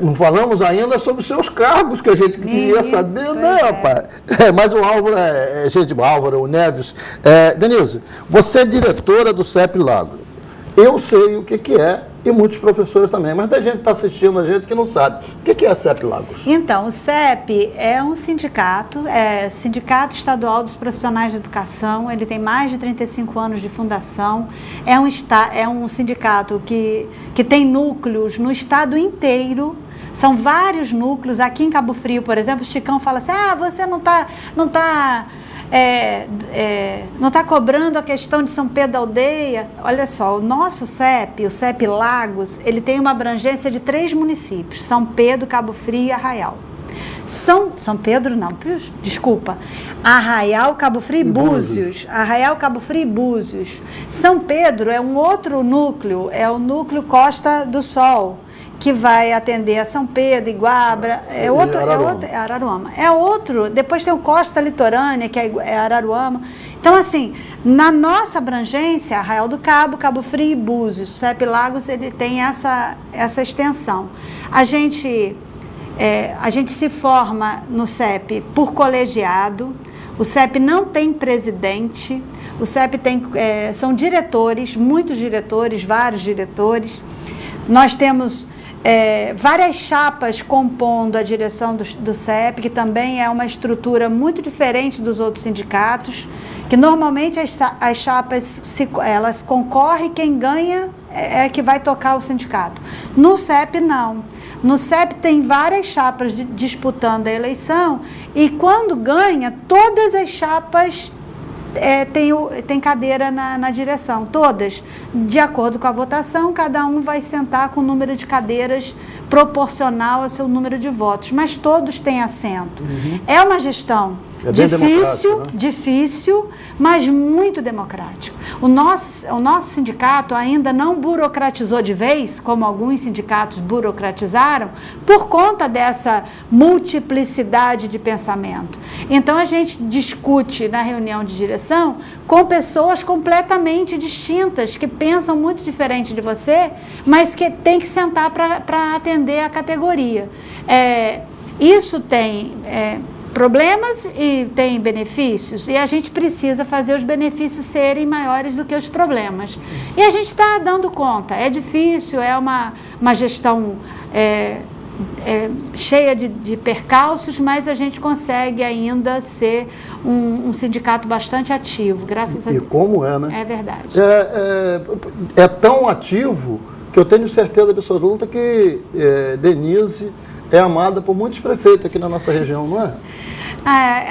não falamos ainda sobre os seus cargos, que a gente queria saber, né, rapaz? Mas o Álvaro, o Neves. Denise, você é diretora do CEP Lagos. Eu sei o que é, e muitos professores também, mas a gente está assistindo a gente que não sabe. O que é a CEP Lagos? Então, o CEP é um sindicato, Sindicato Estadual dos Profissionais de Educação, ele tem mais de 35 anos de fundação, é um sindicato que tem núcleos no estado inteiro. São vários núcleos. Aqui em Cabo Frio, por exemplo, o Chicão fala assim, você não está cobrando a questão de São Pedro da Aldeia. Olha só, o nosso CEP, o CEP Lagos, ele tem uma abrangência de 3 municípios, São Pedro, Cabo Frio e Arraial. São Pedro não, desculpa, Arraial, Cabo Frio e Búzios. Arraial, Cabo Frio e Búzios. São Pedro é um outro núcleo, é o núcleo Costa do Sol, que vai atender a São Pedro, Iguabra, Araruama. Depois tem o Costa Litorânea, que é Araruama. Então, assim, na nossa abrangência, Arraial do Cabo, Cabo Frio e Búzios, o CEP Lagos, ele tem essa extensão. A gente se forma no CEP por colegiado, o CEP não tem presidente, o CEP são diretores, muitos diretores, vários diretores. Nós temos várias chapas compondo a direção do CEP, que também é uma estrutura muito diferente dos outros sindicatos, que normalmente as chapas elas concorrem, quem ganha é que vai tocar o sindicato. No CEP, não. No CEP tem várias chapas disputando a eleição e quando ganha, todas as chapas tem cadeira na direção, todas. De acordo com a votação, cada um vai sentar com o número de cadeiras proporcional ao seu número de votos, mas todos têm assento. É uma gestão difícil, mas muito democrático. O nosso sindicato ainda não burocratizou de vez, como alguns sindicatos burocratizaram, por conta dessa multiplicidade de pensamento. Então, a gente discute na reunião de direção com pessoas completamente distintas, que pensam muito diferente de você, mas que tem que sentar para atender a categoria. Isso tem problemas e tem benefícios, e a gente precisa fazer os benefícios serem maiores do que os problemas. E a gente está dando conta. É difícil, é uma gestão cheia de percalços, mas a gente consegue ainda ser um sindicato bastante ativo, graças a Deus. E como né? É verdade. É tão ativo que eu tenho certeza absoluta que Denise é amada por muitos prefeitos aqui na nossa região, não é?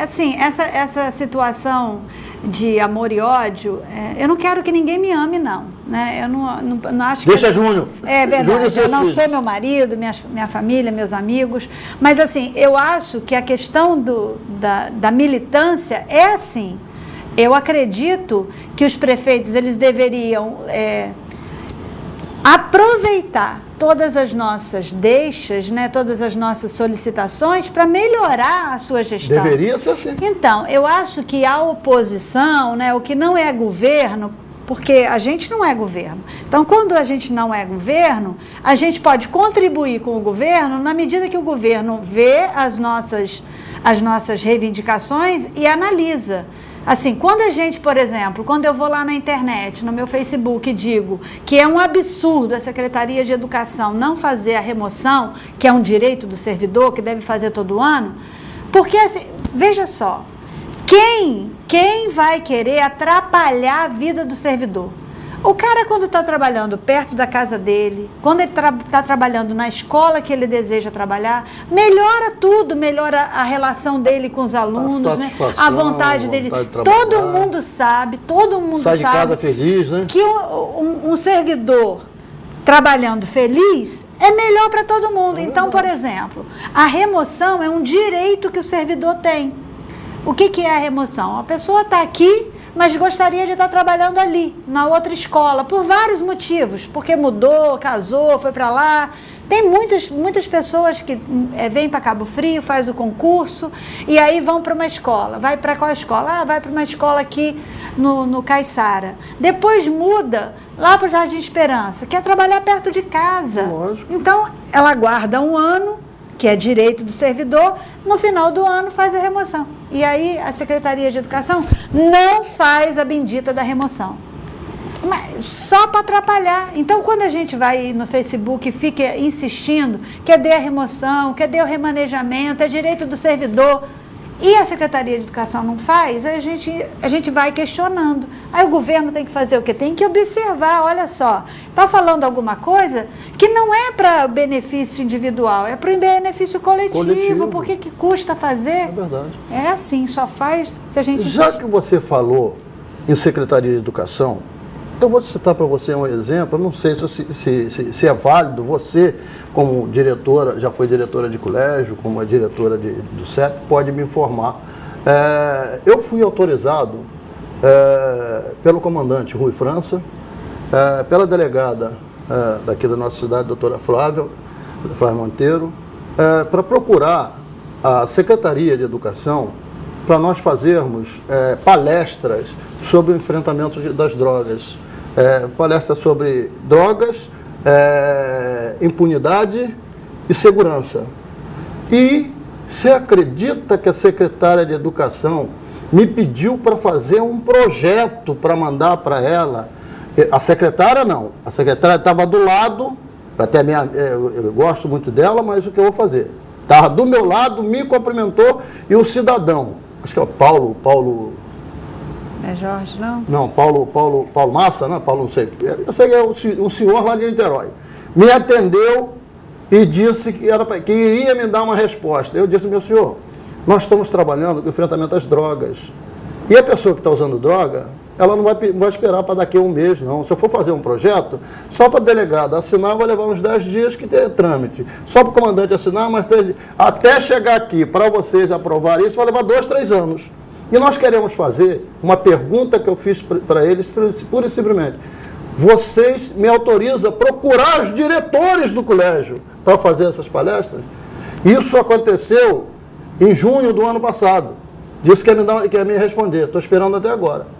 Assim, essa situação de amor e ódio, eu não quero que ninguém me ame, não. Né? Eu não acho Deixa Júnior. É verdade, eu não sei meu marido, minha família, meus amigos, mas assim, eu acho que a questão da militância é assim. Eu acredito que os prefeitos, eles deveriam aproveitar todas as nossas deixas, né, todas as nossas solicitações para melhorar a sua gestão. Deveria ser assim. Então, eu acho que a oposição, né, o que não é governo, porque a gente não é governo. Então, quando a gente não é governo, a gente pode contribuir com o governo na medida que o governo vê as nossas reivindicações e analisa. Assim, quando a gente, por exemplo, quando eu vou lá na internet, no meu Facebook, e digo que é um absurdo a Secretaria de Educação não fazer a remoção, que é um direito do servidor, que deve fazer todo ano, porque, assim, veja só, quem vai querer atrapalhar a vida do servidor? O cara, quando está trabalhando perto da casa dele, quando ele está trabalhando na escola que ele deseja trabalhar, melhora tudo, melhora a relação dele com os alunos, né? A vontade dele. Todo mundo sabe sai de casa feliz, né? Que um servidor trabalhando feliz é melhor para todo mundo. Então, por exemplo, a remoção é um direito que o servidor tem. O que é a remoção? A pessoa está aqui mas gostaria de estar trabalhando ali, na outra escola, por vários motivos, porque mudou, casou, foi para lá. Tem muitas pessoas que vêm para Cabo Frio, faz o concurso e aí vão para uma escola. Vai para qual escola? Vai para uma escola aqui no Caiçara. Depois muda lá para o Jardim Esperança, quer trabalhar perto de casa. Lógico. Então, ela guarda um ano, que é direito do servidor, no final do ano faz a remoção. E aí a Secretaria de Educação não faz a bendita da remoção. Mas só para atrapalhar. Então, quando a gente vai no Facebook e fica insistindo, cadê a remoção, cadê o remanejamento, é direito do servidor, e a Secretaria de Educação não faz, a gente vai questionando. Aí o governo tem que fazer o quê? Tem que observar, olha só, está falando alguma coisa que não é para benefício individual, é para o benefício coletivo. Por que custa fazer? É verdade. É assim, só faz se a gente... Já que você falou em Secretaria de Educação, então vou citar para você um exemplo, eu não sei se é válido, você como diretora, já foi diretora de colégio, como é diretora do CEP, pode me informar. Eu fui autorizado pelo comandante Rui França, pela delegada daqui da nossa cidade, doutora Flávia Monteiro, para procurar a Secretaria de Educação para nós fazermos palestras sobre o enfrentamento das drogas. Palestras sobre drogas, impunidade e segurança. E você acredita que a secretária de Educação me pediu para fazer um projeto para mandar para ela? A secretária não, a secretária estava do lado, até eu gosto muito dela, mas o que eu vou fazer? Estava do meu lado, me cumprimentou, e o cidadão, acho que é o Paulo... É Jorge, não? Não, Paulo Massa, né? Paulo não sei. Eu sei que é um senhor lá de Niterói. Me atendeu e disse que iria me dar uma resposta. Eu disse, meu senhor, nós estamos trabalhando com enfrentamento às drogas. E a pessoa que está usando droga, ela não vai esperar para daqui a um mês, não. Se eu for fazer um projeto, só para a delegada assinar, vai levar uns 10 dias que tem trâmite. Só para o comandante assinar, mas até chegar aqui, para vocês aprovarem isso, vai levar 2, 3 anos. E nós queremos fazer uma pergunta que eu fiz para eles, pura e simplesmente. Vocês me autorizam a procurar os diretores do colégio para fazer essas palestras? Isso aconteceu em junho do ano passado. Disse que ia me responder. Estou esperando até agora.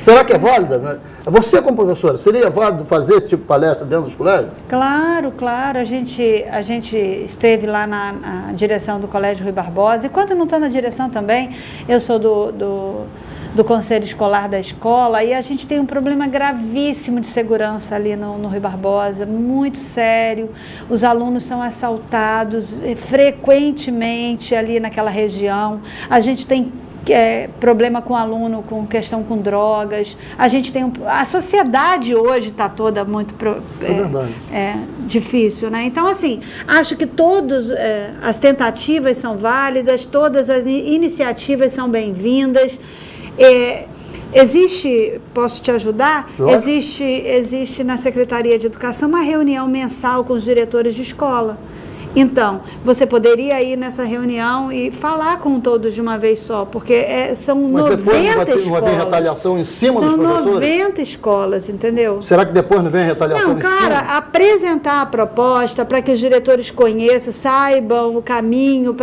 Será que é válida? Você, como professora, seria válido fazer esse tipo de palestra dentro dos colégios? Claro, claro. A gente esteve lá na direção do Colégio Rui Barbosa. E quando não estou na direção também, eu sou do Conselho Escolar da escola, e a gente tem um problema gravíssimo de segurança ali no Rui Barbosa, muito sério. Os alunos são assaltados frequentemente ali naquela região. A gente tem problema com aluno, com questão com drogas. A gente tem a sociedade hoje está toda muito difícil, né? Então, assim, acho que todas as tentativas são válidas, todas as iniciativas são bem-vindas. Posso te ajudar? Claro. Existe na Secretaria de Educação uma reunião mensal com os diretores de escola. Então, você poderia ir nessa reunião e falar com todos de uma vez só, porque são 90 escolas. Não vai vir retaliação em cima dos professores? São 90 escolas, entendeu? Será que depois não vem retaliação em cima? Não, cara, apresentar a proposta para que os diretores conheçam, saibam o caminho,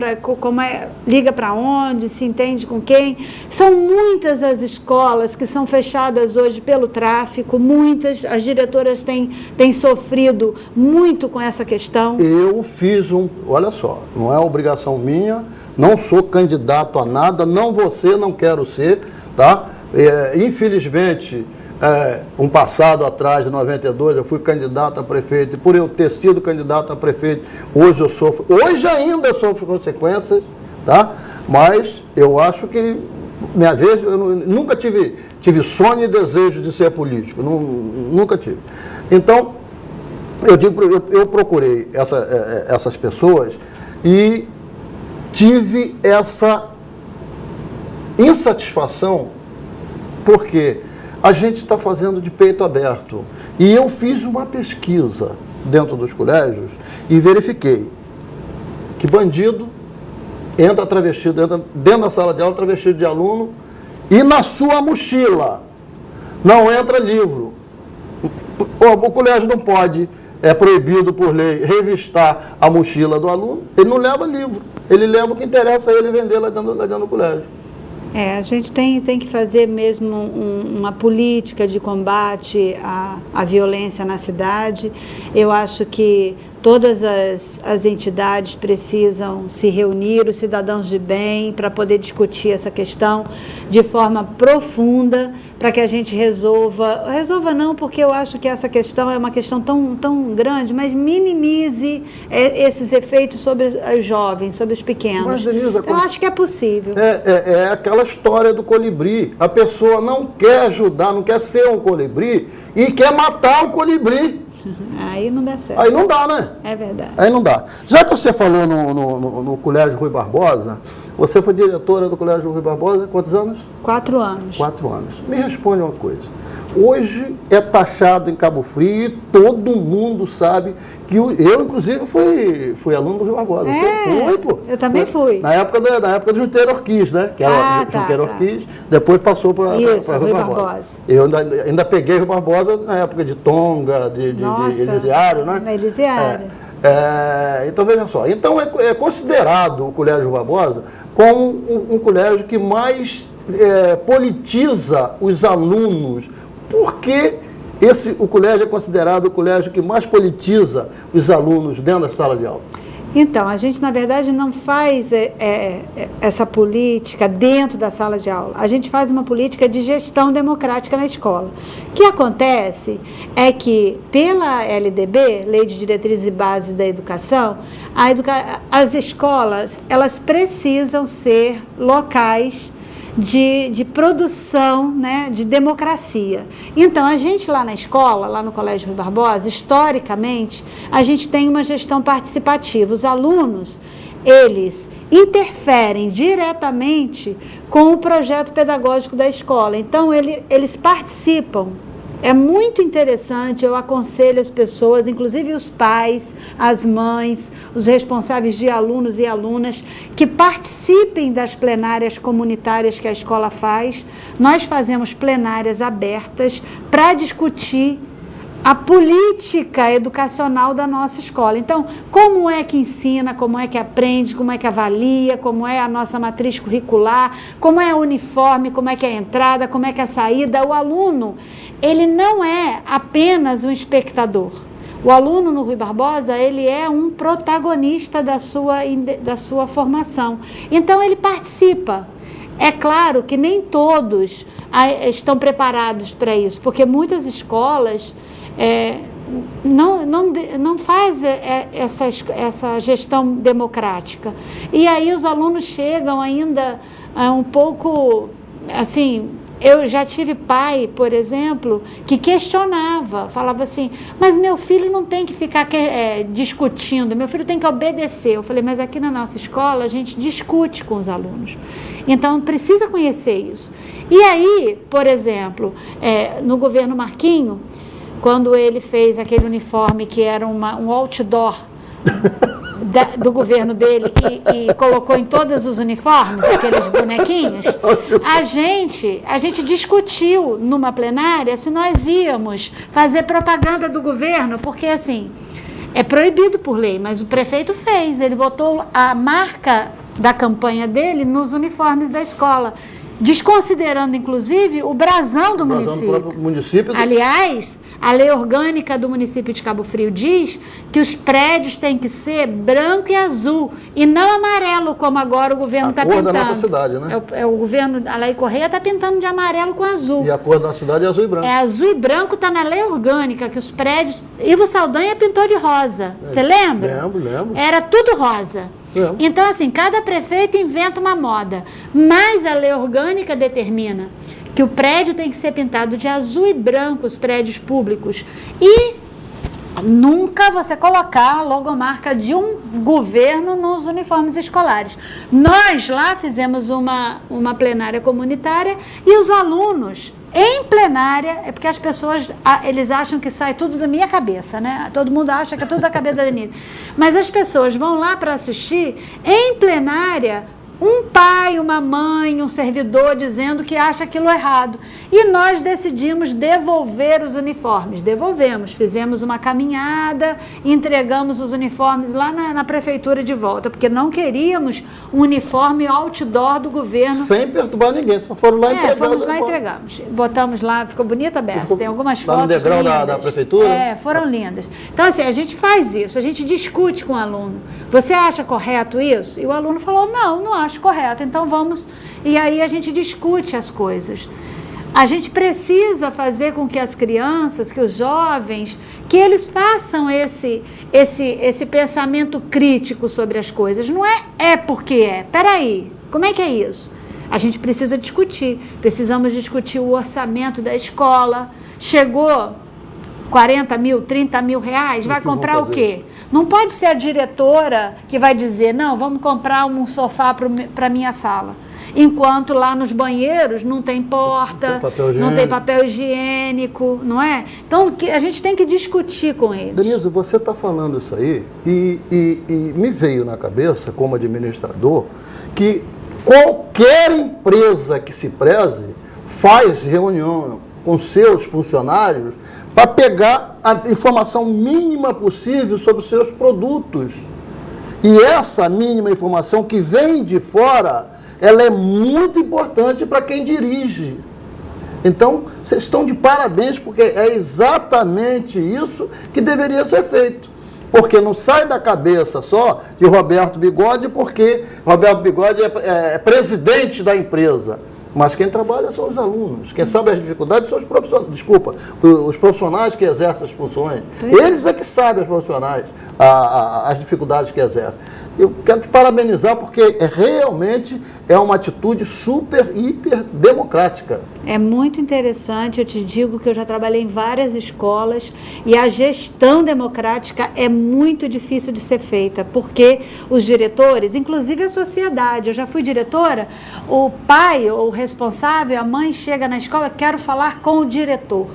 liga para onde, se entende com quem. São muitas as escolas que são fechadas hoje pelo tráfico, muitas, as diretoras têm sofrido muito com essa questão. Eu fiz olha só, não é obrigação minha, não sou candidato a nada, não vou ser, não quero ser, tá? Infelizmente, um passado atrás, de 92, eu fui candidato a prefeito, e por eu ter sido candidato a prefeito, hoje ainda sofro consequências, tá? Mas eu acho que, minha vez, eu nunca tive sonho e desejo de ser político, nunca tive. Então, eu procurei essas pessoas e tive essa insatisfação porque a gente está fazendo de peito aberto. E eu fiz uma pesquisa dentro dos colégios e verifiquei que bandido entra travestido, entra dentro da sala de aula travestido de aluno e na sua mochila não entra livro, o colégio não pode, é proibido por lei, revistar a mochila do aluno, ele não leva livro, ele leva o que interessa a ele vender lá dentro do colégio. A gente tem que fazer mesmo uma política de combate à violência na cidade. Eu acho que todas as entidades precisam se reunir, os cidadãos de bem, para poder discutir essa questão de forma profunda, para que a gente resolva não, porque eu acho que essa questão é uma questão tão grande, mas minimize esses efeitos sobre os jovens, sobre os pequenos. Mas, Denise, eu acho que é possível. É aquela história do colibri, a pessoa não quer ajudar, não quer ser um colibri e quer matar o colibri. Aí não dá certo. Aí não dá, né? É verdade. Aí não dá. Já que você falou no Colégio Rui Barbosa, você foi diretora do Colégio Rui Barbosa há quantos anos? 4 anos. 4 anos. Me responde uma coisa. Hoje é taxado em Cabo Frio e todo mundo sabe que eu, inclusive, fui aluno do Rui Barbosa. Você foi, pô? Eu também fui. Na época do Junqueiro Orquiz, né? Que era Junqueiro Orquiz, depois passou para Rui Barbosa. Eu ainda peguei Rui Barbosa na época de Tonga, de Elisiário, né? Elisiário. Então, veja só. Então, é considerado o Colégio Rui Barbosa como um colégio que mais politiza os alunos. Por que o colégio é considerado o colégio que mais politiza os alunos dentro da sala de aula? Então, a gente, na verdade, não faz essa política dentro da sala de aula. A gente faz uma política de gestão democrática na escola. O que acontece é que, pela LDB, Lei de Diretrizes e Bases da Educação, as escolas, elas precisam ser locais de produção, né, de democracia. Então, a gente lá na escola, lá no Colégio Rui Barbosa, historicamente, a gente tem uma gestão participativa. Os alunos, eles interferem diretamente com o projeto pedagógico da escola. Então, eles participam. É muito interessante, eu aconselho as pessoas, inclusive os pais, as mães, os responsáveis de alunos e alunas, que participem das plenárias comunitárias que a escola faz. Nós fazemos plenárias abertas para discutir a política educacional da nossa escola. Então, como é que ensina, como é que aprende, como é que avalia, como é a nossa matriz curricular, como é o uniforme, como é que é a entrada, como é que é a saída. O aluno, ele não é apenas um espectador. O aluno no Rui Barbosa, ele é um protagonista da sua formação. Então, ele participa. É claro que nem todos estão preparados para isso, porque muitas escolas não faz essa gestão democrática. E aí os alunos chegam ainda um pouco, assim, eu já tive pai, por exemplo, que questionava, falava assim, mas meu filho não tem que ficar discutindo, meu filho tem que obedecer. Eu falei, mas aqui na nossa escola a gente discute com os alunos. Então, precisa conhecer isso. E aí, por exemplo, no governo Marquinho, quando ele fez aquele uniforme que era um outdoor do governo dele e colocou em todos os uniformes, aqueles bonequinhos, a gente discutiu numa plenária se nós íamos fazer propaganda do governo, porque assim, é proibido por lei, mas o prefeito fez, ele botou a marca da campanha dele nos uniformes da escola, desconsiderando, inclusive, o brasão do município. Aliás, a lei orgânica do município de Cabo Frio diz que os prédios têm que ser branco e azul, e não amarelo, como agora o governo está pintando. A cor da nossa cidade, né? O governo, a Lei Correia está pintando de amarelo com azul. E a cor da nossa cidade é azul e branco. É azul e branco, está na lei orgânica, que os prédios... Ivo Saldanha pintou de rosa. Você lembra? Lembro. Era tudo rosa. Então, assim, cada prefeito inventa uma moda, mas a lei orgânica determina que o prédio tem que ser pintado de azul e branco, os prédios públicos, e nunca você colocar a logomarca de um governo nos uniformes escolares. Nós lá fizemos uma plenária comunitária e os alunos... Em plenária, é porque as pessoas, eles acham que sai tudo da minha cabeça, né? Todo mundo acha que é tudo da cabeça da Denise. Mas as pessoas vão lá para assistir, em plenária, um pai, uma mãe, um servidor dizendo que acha aquilo errado. E nós decidimos devolver os uniformes. Devolvemos, fizemos uma caminhada, entregamos os uniformes lá na prefeitura de volta, porque não queríamos um uniforme outdoor do governo. Sem perturbar ninguém, só foram lá entregar. Fomos lá e entregamos. Botamos lá, ficou bonita a beça, tem algumas lá fotos no degrau lindas. da prefeitura? Foram lindas. Então, assim, a gente faz isso, a gente discute com o aluno. Você acha correto isso? E o aluno falou, não acho correto, então vamos... E aí a gente discute as coisas. A gente precisa fazer com que as crianças, que os jovens, que eles façam esse pensamento crítico sobre as coisas. Não é porque é. Peraí, como é que é isso? A gente precisa discutir. Precisamos discutir o orçamento da escola. Chegou 40 mil, 30 mil reais, vai comprar o quê? Não pode ser a diretora que vai dizer, não, vamos comprar um sofá para a minha sala. Enquanto lá nos banheiros não tem porta, não tem papel higiênico, não é? Então, a gente tem que discutir com eles. Denise, você está falando isso aí e me veio na cabeça, como administrador, que qualquer empresa que se preze faz reunião com seus funcionários para pegar a informação mínima possível sobre os seus produtos. E essa mínima informação que vem de fora, ela é muito importante para quem dirige. Então, vocês estão de parabéns, porque é exatamente isso que deveria ser feito. Porque não sai da cabeça só de Roberto Bigode, porque Roberto Bigode é presidente da empresa. Mas quem trabalha são os alunos, quem sabe as dificuldades são os profissionais, os profissionais que exercem as funções. Eles é que sabem, os profissionais, as dificuldades que exercem. Eu quero te parabenizar porque realmente é uma atitude super, hiper democrática. É muito interessante, eu te digo que eu já trabalhei em várias escolas e a gestão democrática é muito difícil de ser feita, porque os diretores, inclusive a sociedade, eu já fui diretora, o pai ou o responsável, a mãe chega na escola, quero falar com o diretor.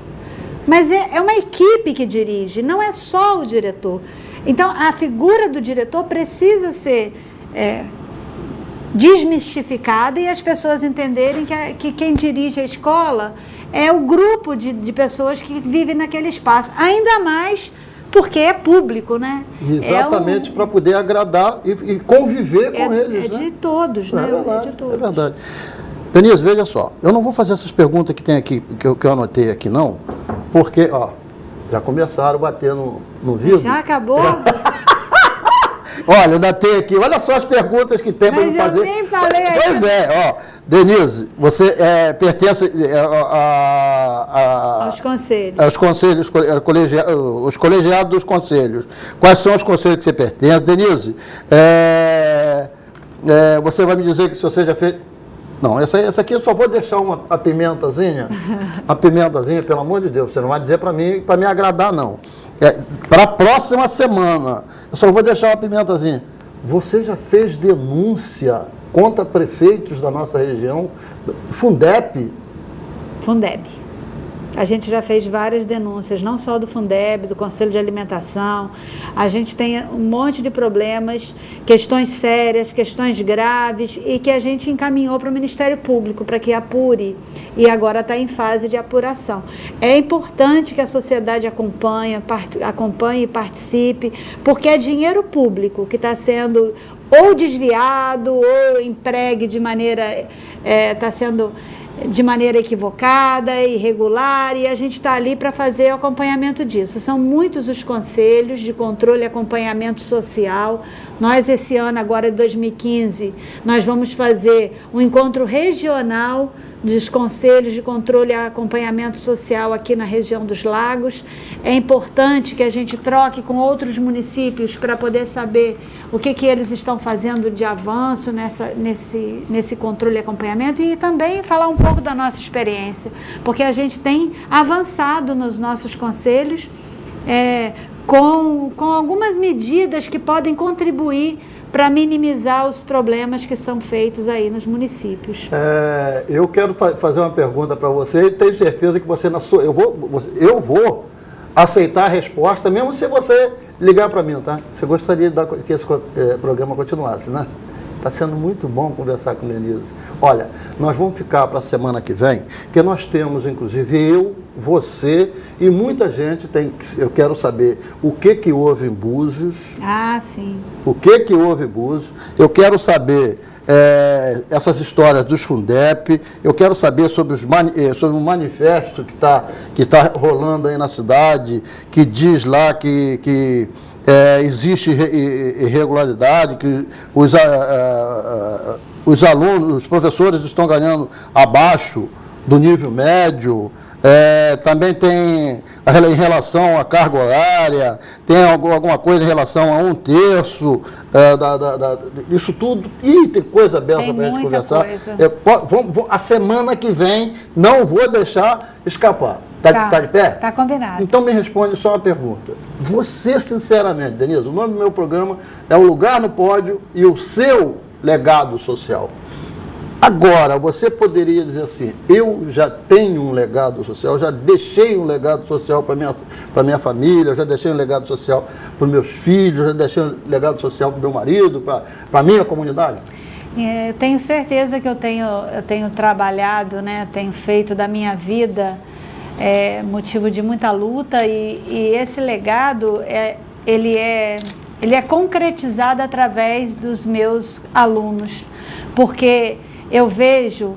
Mas é uma equipe que dirige, não é só o diretor. Então, a figura do diretor precisa ser desmistificada e as pessoas entenderem que quem dirige a escola é o grupo de pessoas que vivem naquele espaço. Ainda mais porque é público, né? Exatamente, para poder agradar e conviver com eles. É de todos, né? É verdade, é de todos. É verdade. Denise, veja só, eu não vou fazer essas perguntas que tem aqui, que eu anotei aqui, não, porque, já começaram a bater no vidro. Já acabou? Olha, eu datei aqui, olha só as perguntas que tem para me fazer. Mas eu nem falei ainda. Pois é, Denise, você pertence aos conselhos. Aos conselhos, os colegiados dos conselhos. Quais são os conselhos que você pertence? Denise, você vai me dizer que se você já fez... Não, essa aqui eu só vou deixar a pimentazinha. A pimentazinha, pelo amor de Deus, você não vai dizer para me agradar, não. Para a próxima semana, eu só vou deixar uma pimentazinha. Você já fez denúncia contra prefeitos da nossa região? Fundeb? Fundeb. A gente já fez várias denúncias, não só do Fundeb, do Conselho de Alimentação. A gente tem um monte de problemas, questões sérias, questões graves, e que a gente encaminhou para o Ministério Público para que apure, e agora está em fase de apuração. É importante que a sociedade acompanhe e participe, porque é dinheiro público que está sendo ou desviado ou empregue de maneira... está sendo... de maneira equivocada, irregular, e a gente está ali para fazer o acompanhamento disso. São muitos os conselhos de controle e acompanhamento social. Nós, esse ano, agora de 2015, nós vamos fazer um encontro regional dos conselhos de controle e acompanhamento social aqui na região dos Lagos. É importante que a gente troque com outros municípios para poder saber o que eles estão fazendo de avanço nesse controle e acompanhamento, e também falar um pouco da nossa experiência, porque a gente tem avançado nos nossos conselhos com algumas medidas que podem contribuir para minimizar os problemas que são feitos aí nos municípios. Eu quero fazer uma pergunta para você, e tenho certeza que você, eu vou aceitar a resposta, mesmo se você ligar para mim, tá? Você gostaria que esse programa continuasse, né? Está sendo muito bom conversar com a Denise. Olha, nós vamos ficar para a semana que vem, porque nós temos, inclusive, eu, você e muita gente tem. Eu quero saber o que houve em Búzios. Ah, sim. O que houve em Búzios. Eu quero saber essas histórias dos Fundep. Eu quero saber sobre o manifesto que tá rolando aí na cidade, que diz lá que existe irregularidade, que os alunos, os professores estão ganhando abaixo do nível médio. Também tem em relação à carga horária, tem alguma coisa em relação a 1/3 isso tudo. E tem coisa aberta para a gente conversar. A semana que vem não vou deixar escapar. Tá de pé? Tá combinado. Então me responde só uma pergunta. Você, sinceramente, Denise, o nome do meu programa é O Lugar no Pódio e o Seu Legado Social. Agora, você poderia dizer assim, eu já tenho um legado social, já deixei um legado social para minha família, já deixei um legado social para os meus filhos, já deixei um legado social para o meu marido, para a minha comunidade? Tenho certeza que eu tenho trabalhado, né, tenho feito da minha vida motivo de muita luta e esse legado, ele é concretizado através dos meus alunos, porque eu vejo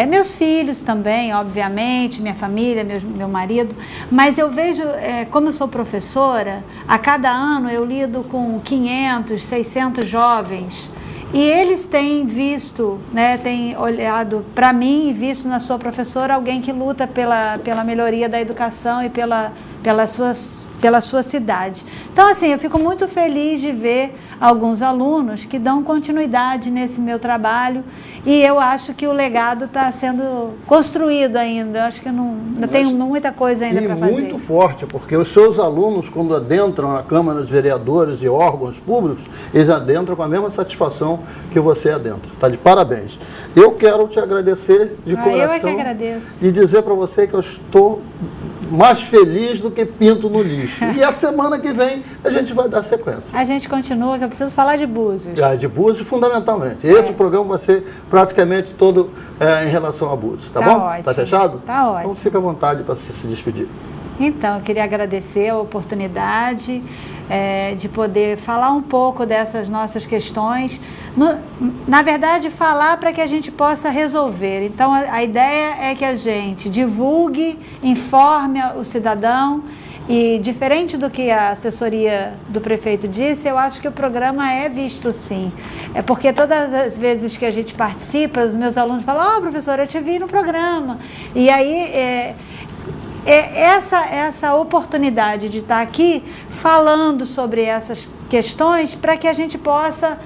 meus filhos também, obviamente, minha família, meu marido, mas eu vejo, como eu sou professora, a cada ano eu lido com 500, 600 jovens, e eles têm visto, né, têm olhado para mim e visto na sua professora alguém que luta pela melhoria da educação e pela sua cidade. Então, assim, eu fico muito feliz de ver alguns alunos que dão continuidade nesse meu trabalho e eu acho que o legado está sendo construído ainda. Eu acho que eu tenho muita coisa ainda para fazer. E muito forte, porque os seus alunos, quando adentram a Câmara dos Vereadores e órgãos públicos, eles adentram com a mesma satisfação que você adentra. Está de parabéns. Eu quero te agradecer de coração. Eu é que agradeço. E dizer para você que eu estou mais feliz do que pinto no lixo. E a semana que vem a gente vai dar sequência. A gente continua, que eu preciso falar de Búzios. De Búzios, fundamentalmente. Esse programa vai ser praticamente todo em relação a Búzios. Tá bom? Ótimo. Tá fechado? Tá ótimo. Então fica à vontade para você se despedir. Então, eu queria agradecer a oportunidade de poder falar um pouco dessas nossas questões. Na verdade, falar para que a gente possa resolver. Então, a ideia é que a gente divulgue, informe o cidadão e, diferente do que a assessoria do prefeito disse, eu acho que o programa é visto sim. É porque todas as vezes que a gente participa, os meus alunos falam, professora, eu te vi no programa. E aí... essa oportunidade de estar aqui falando sobre essas questões para que a gente possa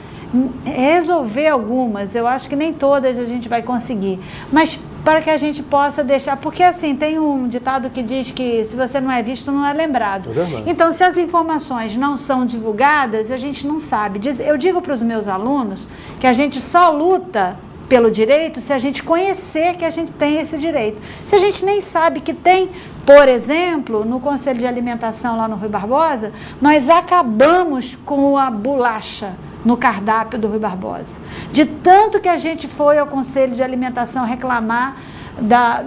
resolver algumas. Eu acho que nem todas a gente vai conseguir, mas para que a gente possa deixar, porque assim, tem um ditado que diz que se você não é visto, não é lembrado. Então, se as informações não são divulgadas, a gente não sabe. Eu digo para os meus alunos que a gente só luta pelo direito se a gente conhecer que a gente tem esse direito. Se a gente nem sabe que tem, por exemplo, no Conselho de Alimentação lá no Rui Barbosa, nós acabamos com a bolacha no cardápio do Rui Barbosa. De tanto que a gente foi ao Conselho de Alimentação reclamar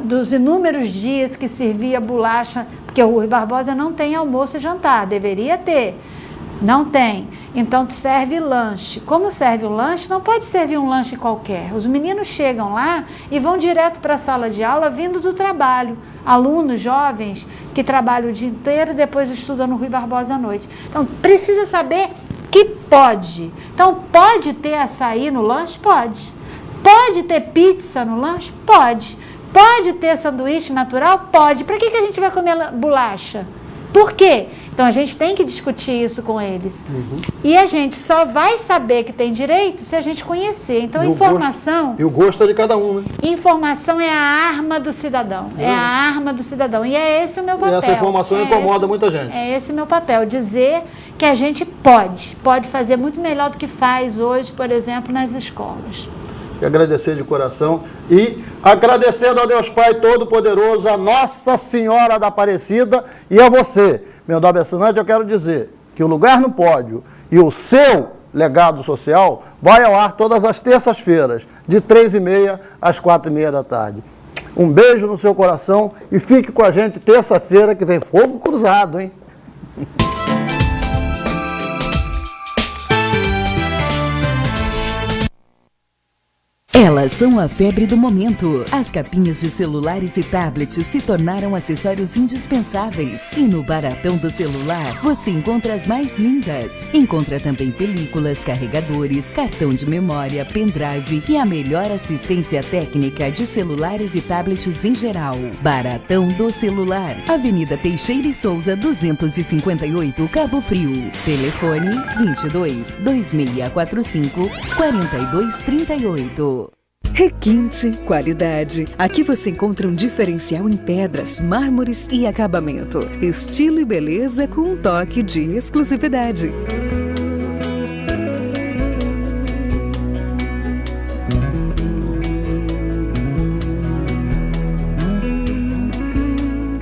dos inúmeros dias que servia bolacha, porque o Rui Barbosa não tem almoço e jantar, deveria ter. Não tem. Então, serve lanche. Como serve o lanche, não pode servir um lanche qualquer. Os meninos chegam lá e vão direto para a sala de aula vindo do trabalho. Alunos jovens que trabalham o dia inteiro e depois estudam no Rui Barbosa à noite. Então, precisa saber que pode. Então, pode ter açaí no lanche? Pode. Pode ter pizza no lanche? Pode. Pode ter sanduíche natural? Pode. Para que a gente vai comer bolacha? Por quê? Então, a gente tem que discutir isso com eles. E a gente só vai saber que tem direito se a gente conhecer. Então, informação... E o gosto é de cada um, né? Informação é a arma do cidadão. É a arma do cidadão. E é esse o meu papel. E essa informação incomoda muita gente. É esse o meu papel. Dizer que a gente pode fazer muito melhor do que faz hoje, por exemplo, nas escolas. E agradecer de coração e agradecendo ao Deus Pai Todo-Poderoso, a Nossa Senhora da Aparecida e a você, meu nobre assinante, eu quero dizer que o Lugar no Pódio e o Seu Legado Social vai ao ar todas as terças-feiras, de 3h30 às 4h30 da tarde. Um beijo no seu coração e fique com a gente terça-feira que vem fogo cruzado, hein? Elas são a febre do momento. As capinhas de celulares e tablets se tornaram acessórios indispensáveis. E no Baratão do Celular, você encontra as mais lindas. Encontra também películas, carregadores, cartão de memória, pendrive e a melhor assistência técnica de celulares e tablets em geral. Baratão do Celular, Avenida Teixeira e Souza, 258, Cabo Frio. Telefone 22 2645 4238. Requinte Qualidade. Aqui você encontra um diferencial em pedras, mármores e acabamento. Estilo e beleza com um toque de exclusividade.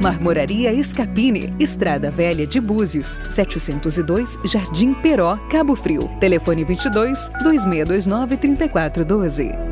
Marmoraria Escapine, Estrada Velha de Búzios, 702, Jardim Peró, Cabo Frio. Telefone 22 2629 3412.